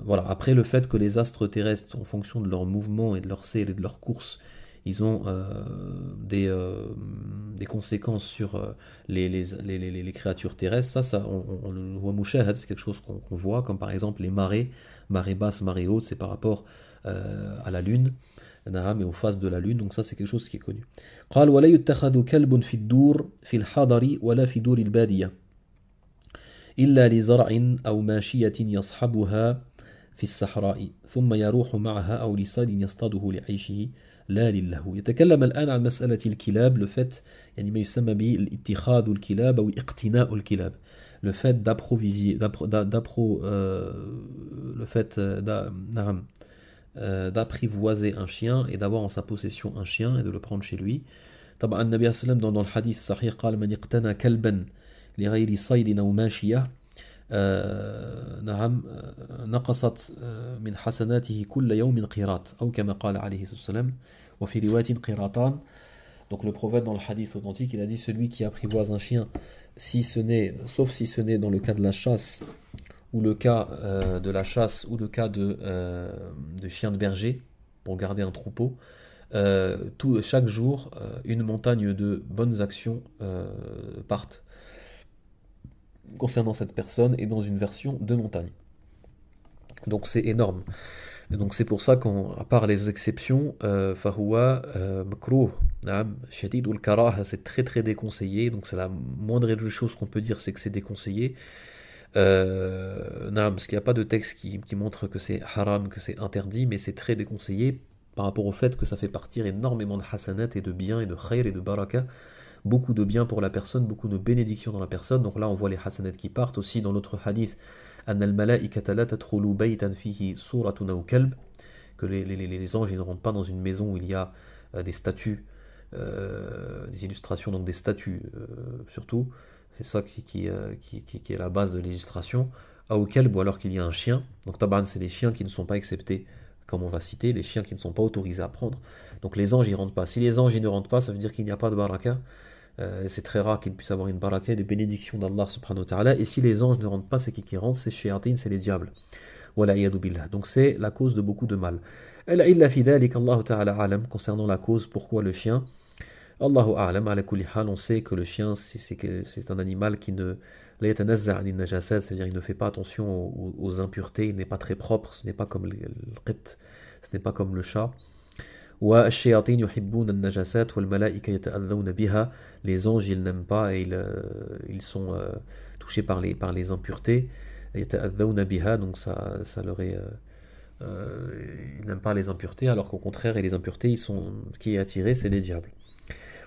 Voilà. Après, le fait que les astres terrestres, en fonction de leur mouvement et de leur sel et de leur course, ils ont des conséquences sur les créatures terrestres, ça on le voit mouchahad, c'est quelque chose qu'on voit, comme par exemple les marées basses, marées hautes, c'est par rapport à la lune, et aux phases de la lune, donc ça c'est quelque chose qui est connu. قال ولا يتخذ كلب في الدور في الحضر ولا في دور البادية إلا لزرع أو ماشية يصحبها في الصحراء ثم يروح معها أو لصيد يصطاده لعيشه لا للهو. يتكلم الآن عن مسألة الكلاب, le fait يعني ما يسمى بالاتخاذ الكلاب أو اقتناء الكلاب, le fait d'apprivoiser un chien et d'avoir en sa possession un chien et de le prendre chez lui. طبعا النبي صلى الله عليه وسلم dans le hadith sahih قال من اقتنى كلبا لغير صيد أو ماشية نعم نقصت من حسناته كل يوم قيراط أو كما قال عليه الصلاة والسلام وفي رواية قيراطان. Donc le prophète dans le hadith authentique, il a dit celui qui apprivoise un chien, sauf si ce n'est dans le cas de la chasse, ou le cas de la chasse, ou le cas de chiens de berger, pour garder un troupeau, chaque jour, une montagne de bonnes actions partent concernant cette personne, et dans une version de montagne. Donc c'est énorme. Et donc c'est pour ça qu'à part les exceptions, fahuwa makruh, shadid ul karaha, c'est très très déconseillé. Donc c'est la moindre des choses qu'on peut dire, c'est que c'est déconseillé. Parce qu'il n'y a pas de texte qui montre que c'est haram, que c'est interdit, mais c'est très déconseillé par rapport au fait que ça fait partir énormément de hasanat et de bien et de khayr et de baraka, beaucoup de bien pour la personne, beaucoup de bénédictions dans la personne. Donc là on voit les hasanat qui partent. Aussi dans l'autre hadith, أن الملائكة لا تدخل بيتا فيه صورة أو كلب, que les anges ils ne rentrent pas dans une maison où il y a des statues, des illustrations, donc des statues surtout, c'est ça qui est la base de l'illustration, أو كلب, ou alors qu'il y a un chien. Donc taban, c'est les chiens qui ne sont pas acceptés, comme on va citer, les chiens qui ne sont pas autorisés à prendre. Donc les anges ils rentrent pas. Si les anges ils ne rentrent pas, ça veut dire qu'il n'y a pas de baraka. C'est très rare qu'il puisse avoir une baraka, des bénédictions d'Allah subhanahu wa ta'ala. Et si les anges ne rentrent pas, c'est qui rentre, c'est shayatin, c'est les diables. Wal'iyadu billah. Donc c'est la cause de beaucoup de mal. Al-illa fi dhalik, Allah ta'ala alam, concernant la cause, pourquoi le chien. Allahu a'lam, ala kulli hal, on sait que le chien, c'est un animal qui ne la yatanazza' anin najasat, c'est-à-dire il ne fait pas attention aux impuretés, il n'est pas très propre, ce n'est pas comme le qit, ce n'est pas comme le chat. Wa ash-shayatin yuhibbuna an-najasat wal malaa'ika yata'adhawna biha, les anges ils n'aiment pas et ils sont touchés par les impuretés, yata'adhawna biha, donc ça leur est ils n'aiment pas les impuretés, alors qu'au contraire, et les impuretés, qui est attiré, c'est les diables.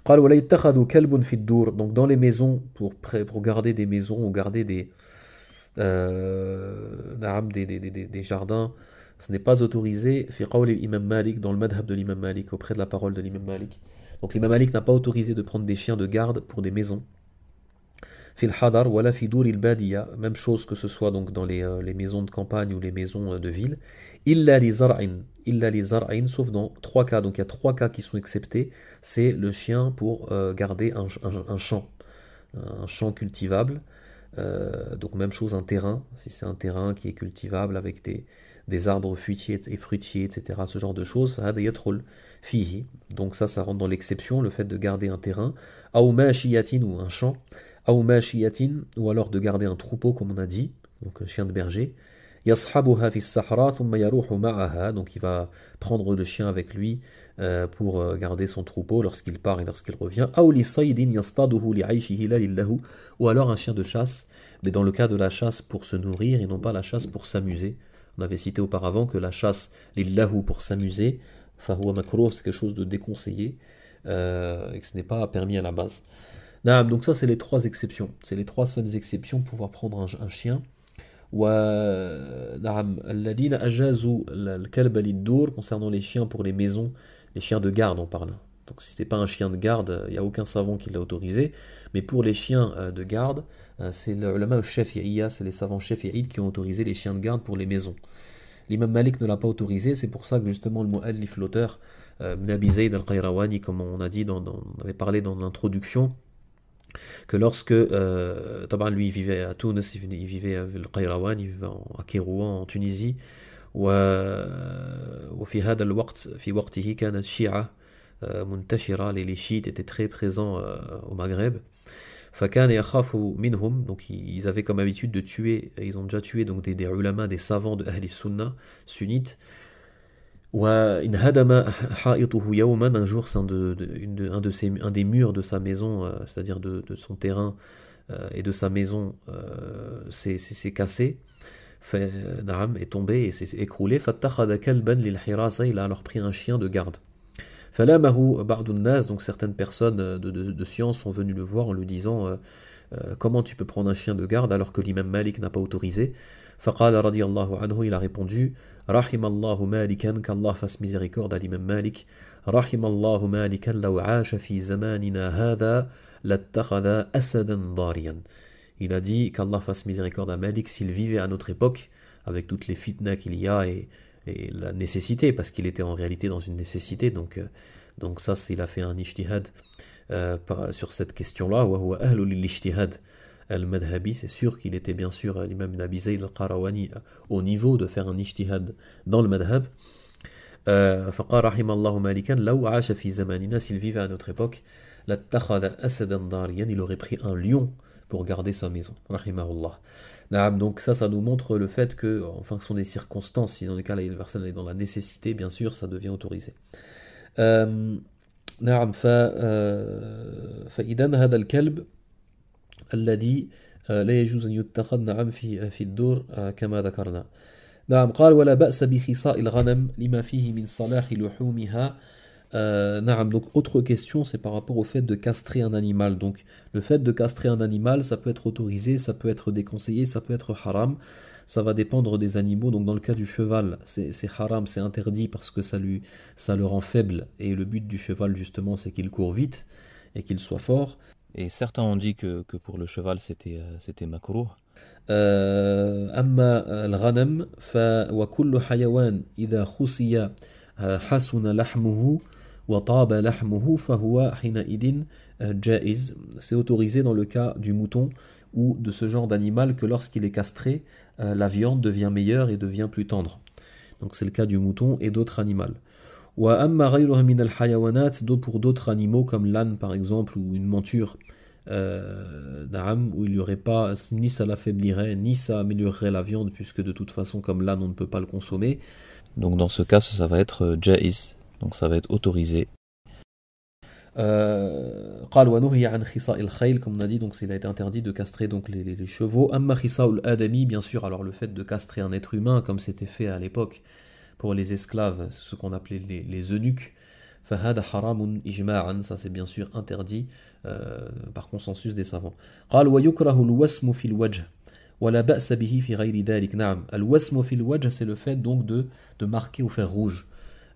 قال ولا يتخذ كلب في الدور, donc dans les maisons, pour garder des maisons ou garder des jardins, ce n'est pas autorisé. في قول الإمام مالك, dans le madhab de l'imam Malik, auprès de la parole de l'imam Malik. Donc l'imam Malik n'a pas autorisé de prendre des chiens de garde pour des maisons. في الحضر ولا في دور البادية, même chose que ce soit donc dans les maisons de campagne ou les maisons de ville. إلا لزرع, sauf dans 3 cas. Donc il y a 3 cas qui sont exceptés. C'est le chien pour garder un champ cultivable. Donc même chose, un terrain, si c'est un terrain qui est cultivable avec des arbres fruitiers, etc., ce genre de choses, donc ça rentre dans l'exception, le fait de garder un terrain, ou un champ, ou alors de garder un troupeau, comme on a dit, donc un chien de berger. Donc il va prendre le chien avec lui pour garder son troupeau lorsqu'il part et lorsqu'il revient. Ou alors un chien de chasse, mais dans le cas de la chasse pour se nourrir et non pas la chasse pour s'amuser. On avait cité auparavant que la chasse lillahu pour s'amuser, c'est quelque chose de déconseillé et que ce n'est pas permis à la base. Donc ça c'est les 3 exceptions, c'est les 3 seules exceptions pour pouvoir prendre un chien. الذين أجازوا الكلب للدور, concernant les chiens pour les maisons, les chiens de garde on parle. Donc si c'était pas un chien de garde, il n'y a aucun savant qui l'a autorisé, mais pour les chiens de garde, c'est le ulama al-shafi'iyya, c'est les savants shafi'ites qui ont autorisé les chiens de garde pour les maisons. L'imam Malik ne l'a pas autorisé, c'est pour ça que justement le mu'allif, l'auteur, Ibn Abi Zayd al-Qayrawani, comme on a dit, on avait parlé dans l'introduction, que lorsque lui il vivait à Tunis, il vivait à Qayrawan, il vivait à Kérouan en Tunisie, وفي هذا الوقت في وقته كان الشيعة منتشرة, les chiites étaient très présents au Maghreb. فكان يخاف منهم, donc ils avaient comme habitude de tuer, ils ont déjà tué donc des ulama, des savants de Ahli Sunna sunnites. وانهدم حائطه يوما, un jour c'est un des murs de sa maison, c'est-à-dire de son terrain et de sa maison s'est cassé, est tombé et s'est écroulé. فاتخذ كلبا للحراسة, il a alors pris un chien de garde. فلامه بعض الناس, donc certaines personnes de science sont venues le voir en lui disant comment tu peux prendre un chien de garde alors que l'imam Malik n'a pas autorisé. فقال رضي الله عنه, il a répondu رحم الله مالكا, qu'Allah fasse miséricorde à l'imam Malik, رحم الله مالكا لو عاش في زماننا هذا لاتخذ أسدا ضاريا. Il a dit qu'Allah fasse miséricorde à Malik s'il vivait à notre époque, avec toutes les fitnas qu'il y a et la nécessité, parce qu'il était en réalité dans une nécessité, donc ça il a fait un ijtihad sur cette question-là, وهو أهل للاجتهاد al-madhabi, c'est sûr qu'il était bien sûr l'imam Ibn Abi Zayd al-Qarawani au niveau de faire un ijtihad dans le madhab. فقال رحم الله مالكا لو عاش في زماننا, s'il vivait à notre époque, لاتخذ أسدا ضاريا, il aurait pris un lion pour garder sa maison, rahimahullah. Donc ça nous montre le fait que, en fonction des circonstances, si dans le cas la personne est dans la nécessité, bien sûr, ça devient autorisé. نعم فإذا هذا الكلب الذي لا يجوز أن يتخذ نعم في الدور كما ذكرنا. نعم قال ولا بأس بخصاء الغنم لما فيه من صلاح لحومها. Donc autre question, c'est par rapport au fait de castrer un animal. Donc le fait de castrer un animal, ça peut être autorisé, ça peut être déconseillé, ça peut être haram. Ça va dépendre des animaux. Donc dans le cas du cheval, c'est haram, c'est interdit parce que ça le rend faible. Et le but du cheval justement, c'est qu'il court vite et qu'il soit fort. Et certains ont dit que pour le cheval c'était makruh. أما الغنم وكل حيوان إذا خصي حسن لحمه وطاب لحمه فهو حينئذ جائز. C'est autorisé dans le cas du mouton ou de ce genre d'animal que lorsqu'il est castré, la viande devient meilleure et devient plus tendre. Donc c'est le cas du mouton et d'autres animaux. وأما غيرها من الحيوانات pour d'autres animaux comme l'âne par exemple ou une monture où il n'y aurait pas, ni ça l'affaiblirait ni ça améliorerait la viande puisque de toute façon comme l'âne on ne peut pas le consommer. Donc dans ce cas ça va être jaiz, donc ça va être autorisé. قال ونهي عن خصاء الخيل, comme on a dit, donc il a été interdit de castrer donc les chevaux. أما خصاء الآدمي, bien sûr, alors le fait de castrer un être humain comme c'était fait à l'époque pour les esclaves, ce qu'on appelait les eunuques, فهذا حرام إجماعا, ça c'est bien sûr interdit par consensus des savants. قال ويكره الوسم في الوجه ولا بأس به في غير ذلك. نعم, الوسم في الوجه, c'est le fait donc de marquer au fer rouge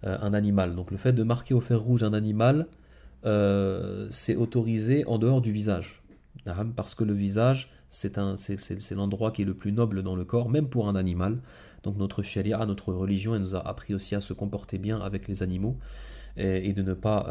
un animal. Donc le fait de marquer au fer rouge un animal, c'est autorisé en dehors du visage, parce que le visage c'est l'endroit qui est le plus noble dans le corps, même pour un animal. Donc notre sharia, notre religion, elle nous a appris aussi à se comporter bien avec les animaux et de ne pas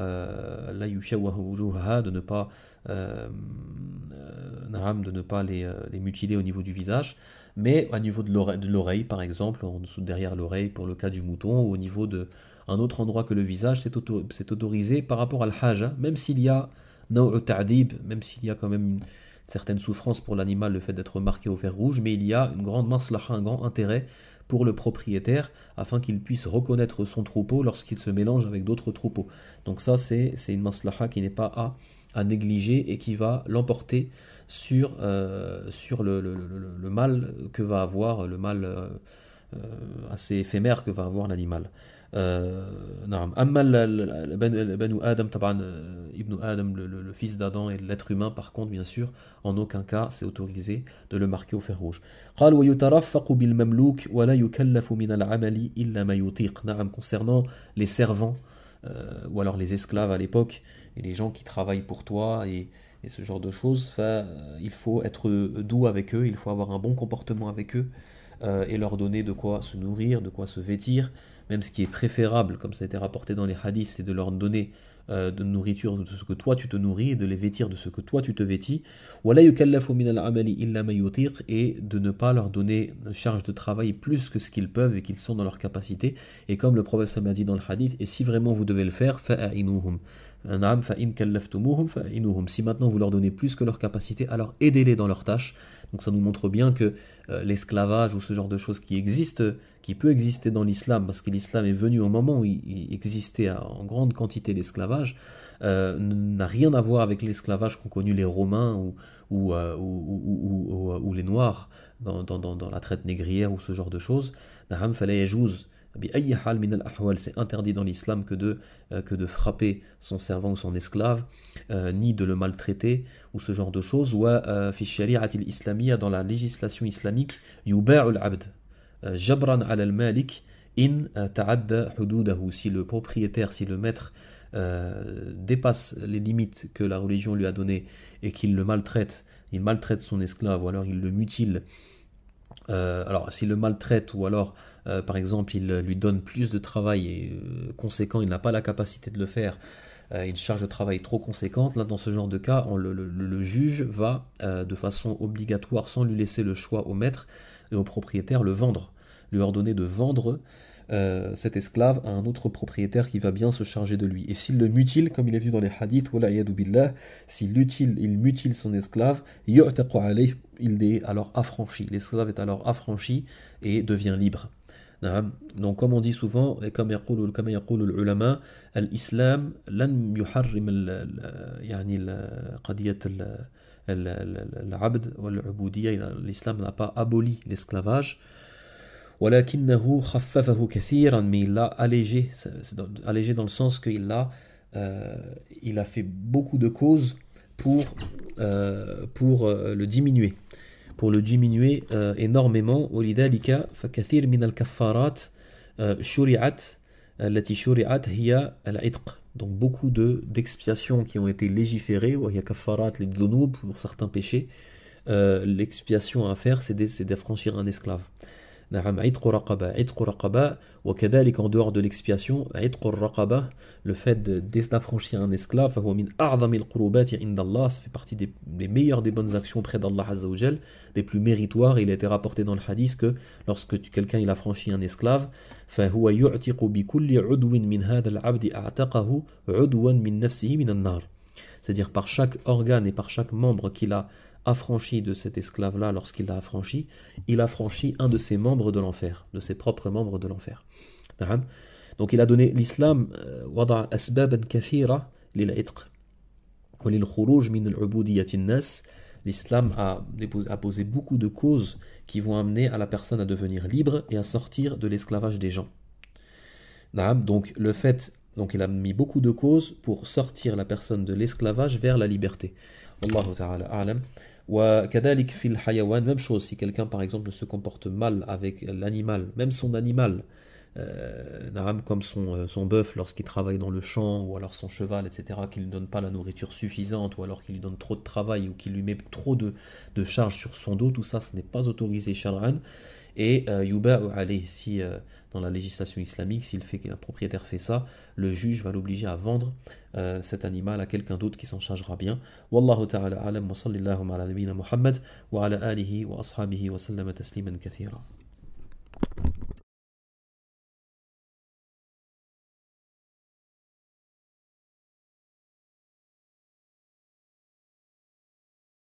de ne pas les mutiler au niveau du visage, mais au niveau de l'oreille par exemple, en dessous derrière l'oreille pour le cas du mouton, ou au niveau de un autre endroit que le visage, c'est autorisé par rapport à l'haja, même s'il y a même s'il y a quand même une certaine souffrance pour l'animal, le fait d'être marqué au fer rouge, mais il y a une grande maslaha, un grand intérêt pour le propriétaire, afin qu'il puisse reconnaître son troupeau lorsqu'il se mélange avec d'autres troupeaux. Donc ça, c'est une maslaha qui n'est pas à négliger et qui va l'emporter sur le mal que va avoir, le mal assez éphémère que va avoir l'animal. نعم. أما بنو آدم طبعا ابن آدم, le fils d'Adam et l'être humain, par contre bien sûr en aucun cas c'est autorisé de le marquer au fer rouge. قال ويترفق بالمملوك ولا يكلف من العمل إلا ما يطيق. نعم, concernant les servants ou alors les esclaves à l'époque et les gens qui travaillent pour toi et ce genre de choses, il faut être doux avec eux, il faut avoir un bon comportement avec eux et leur donner de quoi se nourrir, de quoi se vêtir. Même ce qui est préférable, comme ça a été rapporté dans les hadiths, c'est de leur donner de nourriture de ce que toi tu te nourris et de les vêtir de ce que toi tu te vêtis. Et de ne pas leur donner charge de travail plus que ce qu'ils peuvent et qu'ils sont dans leur capacité. Et comme le prophète m'a dit dans le hadith, et si vraiment vous devez le faire, si maintenant vous leur donnez plus que leur capacité, alors aidez-les dans leurs tâches. Donc ça nous montre bien que l'esclavage ou ce genre de choses qui peut exister dans l'islam, parce que l'islam est venu au moment où il existait en grande quantité l'esclavage, n'a rien à voir avec l'esclavage qu'ont connu les Romains ou les Noirs dans la traite négrière ou ce genre de choses. C'est interdit dans l'islam que de frapper son servant ou son esclave, ni de le maltraiter ou ce genre de choses. Dans la législation islamique, yuba'ul abd jabran ala al-malik in ta'adda hududahu. Si le propriétaire, si le maître dépasse les limites que la religion lui a données et qu'il le maltraite, il maltraite son esclave ou alors il le mutile. Alors s'il le maltraite ou alors par exemple il lui donne plus de travail et conséquent, il n'a pas la capacité de le faire, une charge de travail trop conséquente, là dans ce genre de cas le juge va de façon obligatoire, sans lui laisser le choix au maître et au propriétaire, le vendre, lui ordonner de vendre cet esclave à un autre propriétaire qui va bien se charger de lui. Et s'il le mutile, comme il est vu dans les hadiths, s'il mutile son esclave, il est alors affranchi. L'esclave est alors affranchi et devient libre. Donc comme on dit souvent, et comme يقول العلماء, الإسلام لن يحرم قضية العبد والعبودية. L'islam n'a pas aboli l'esclavage, ولكنه خففه كثيرا, mais il l'a allégé dans le sens qu'il il a fait beaucoup de causes pour le diminuer. Pour le diminuer énormément. ولذلك فكثير من الكفارات شرعت التي شرعت هي العتق. Donc beaucoup d'expiations qui ont été légiférées, وهي كفارات للذنوب, pour certains péchés. L'expiation à faire, c'est d'affranchir un esclave. نعم عتق رقبة عتق رقبة وكذلك en dehors de l'expiation عتق الرقبة le fait d'affranchir un esclave فهو من أعظم القربات عند الله ça fait partie des meilleures des bonnes actions près d'Allah Azza wa Jal des plus méritoires. Il a été rapporté dans le hadith que lorsque quelqu'un il affranchit un esclave فهو يعتق بكل عضو من هذا العبد أعتقه عضوا من نفسه من النار, c'est-à-dire par chaque organe et par chaque membre qu'il a affranchi de cet esclave-là, lorsqu'il l'a affranchi, il affranchit un de ses membres de l'enfer, de ses propres membres de l'enfer. Donc il a donné l'islam وضع أسبابا كثيرة للعتق وللخروج من العبودية الناس. L'islam a posé beaucoup de causes qui vont amener à la personne à devenir libre et à sortir de l'esclavage des gens. Donc il a mis beaucoup de causes pour sortir la personne de l'esclavage vers la liberté. Wallahu ta'ala a'lam. وكذلك في الحيوان, même chose, si quelqu'un par exemple se comporte mal avec l'animal, même son animal, comme son bœuf lorsqu'il travaille dans le champ, ou alors son cheval, etc., qu'il ne lui donne pas la nourriture suffisante, ou alors qu'il lui donne trop de travail, ou qu'il lui met trop de charges sur son dos, tout ça ce n'est pas autorisé shar'an. Et yuba'u alayh, si dans la législation islamique, s'il fait qu'un propriétaire fait ça, le juge va l'obliger à vendre cet animal à quelqu'un d'autre qui s'en chargera bien. Wallahu ta'ala alam wa sallallahu ala nabina Muhammad wa ala alihi wa ashabihi wa sallama tasliman kathira.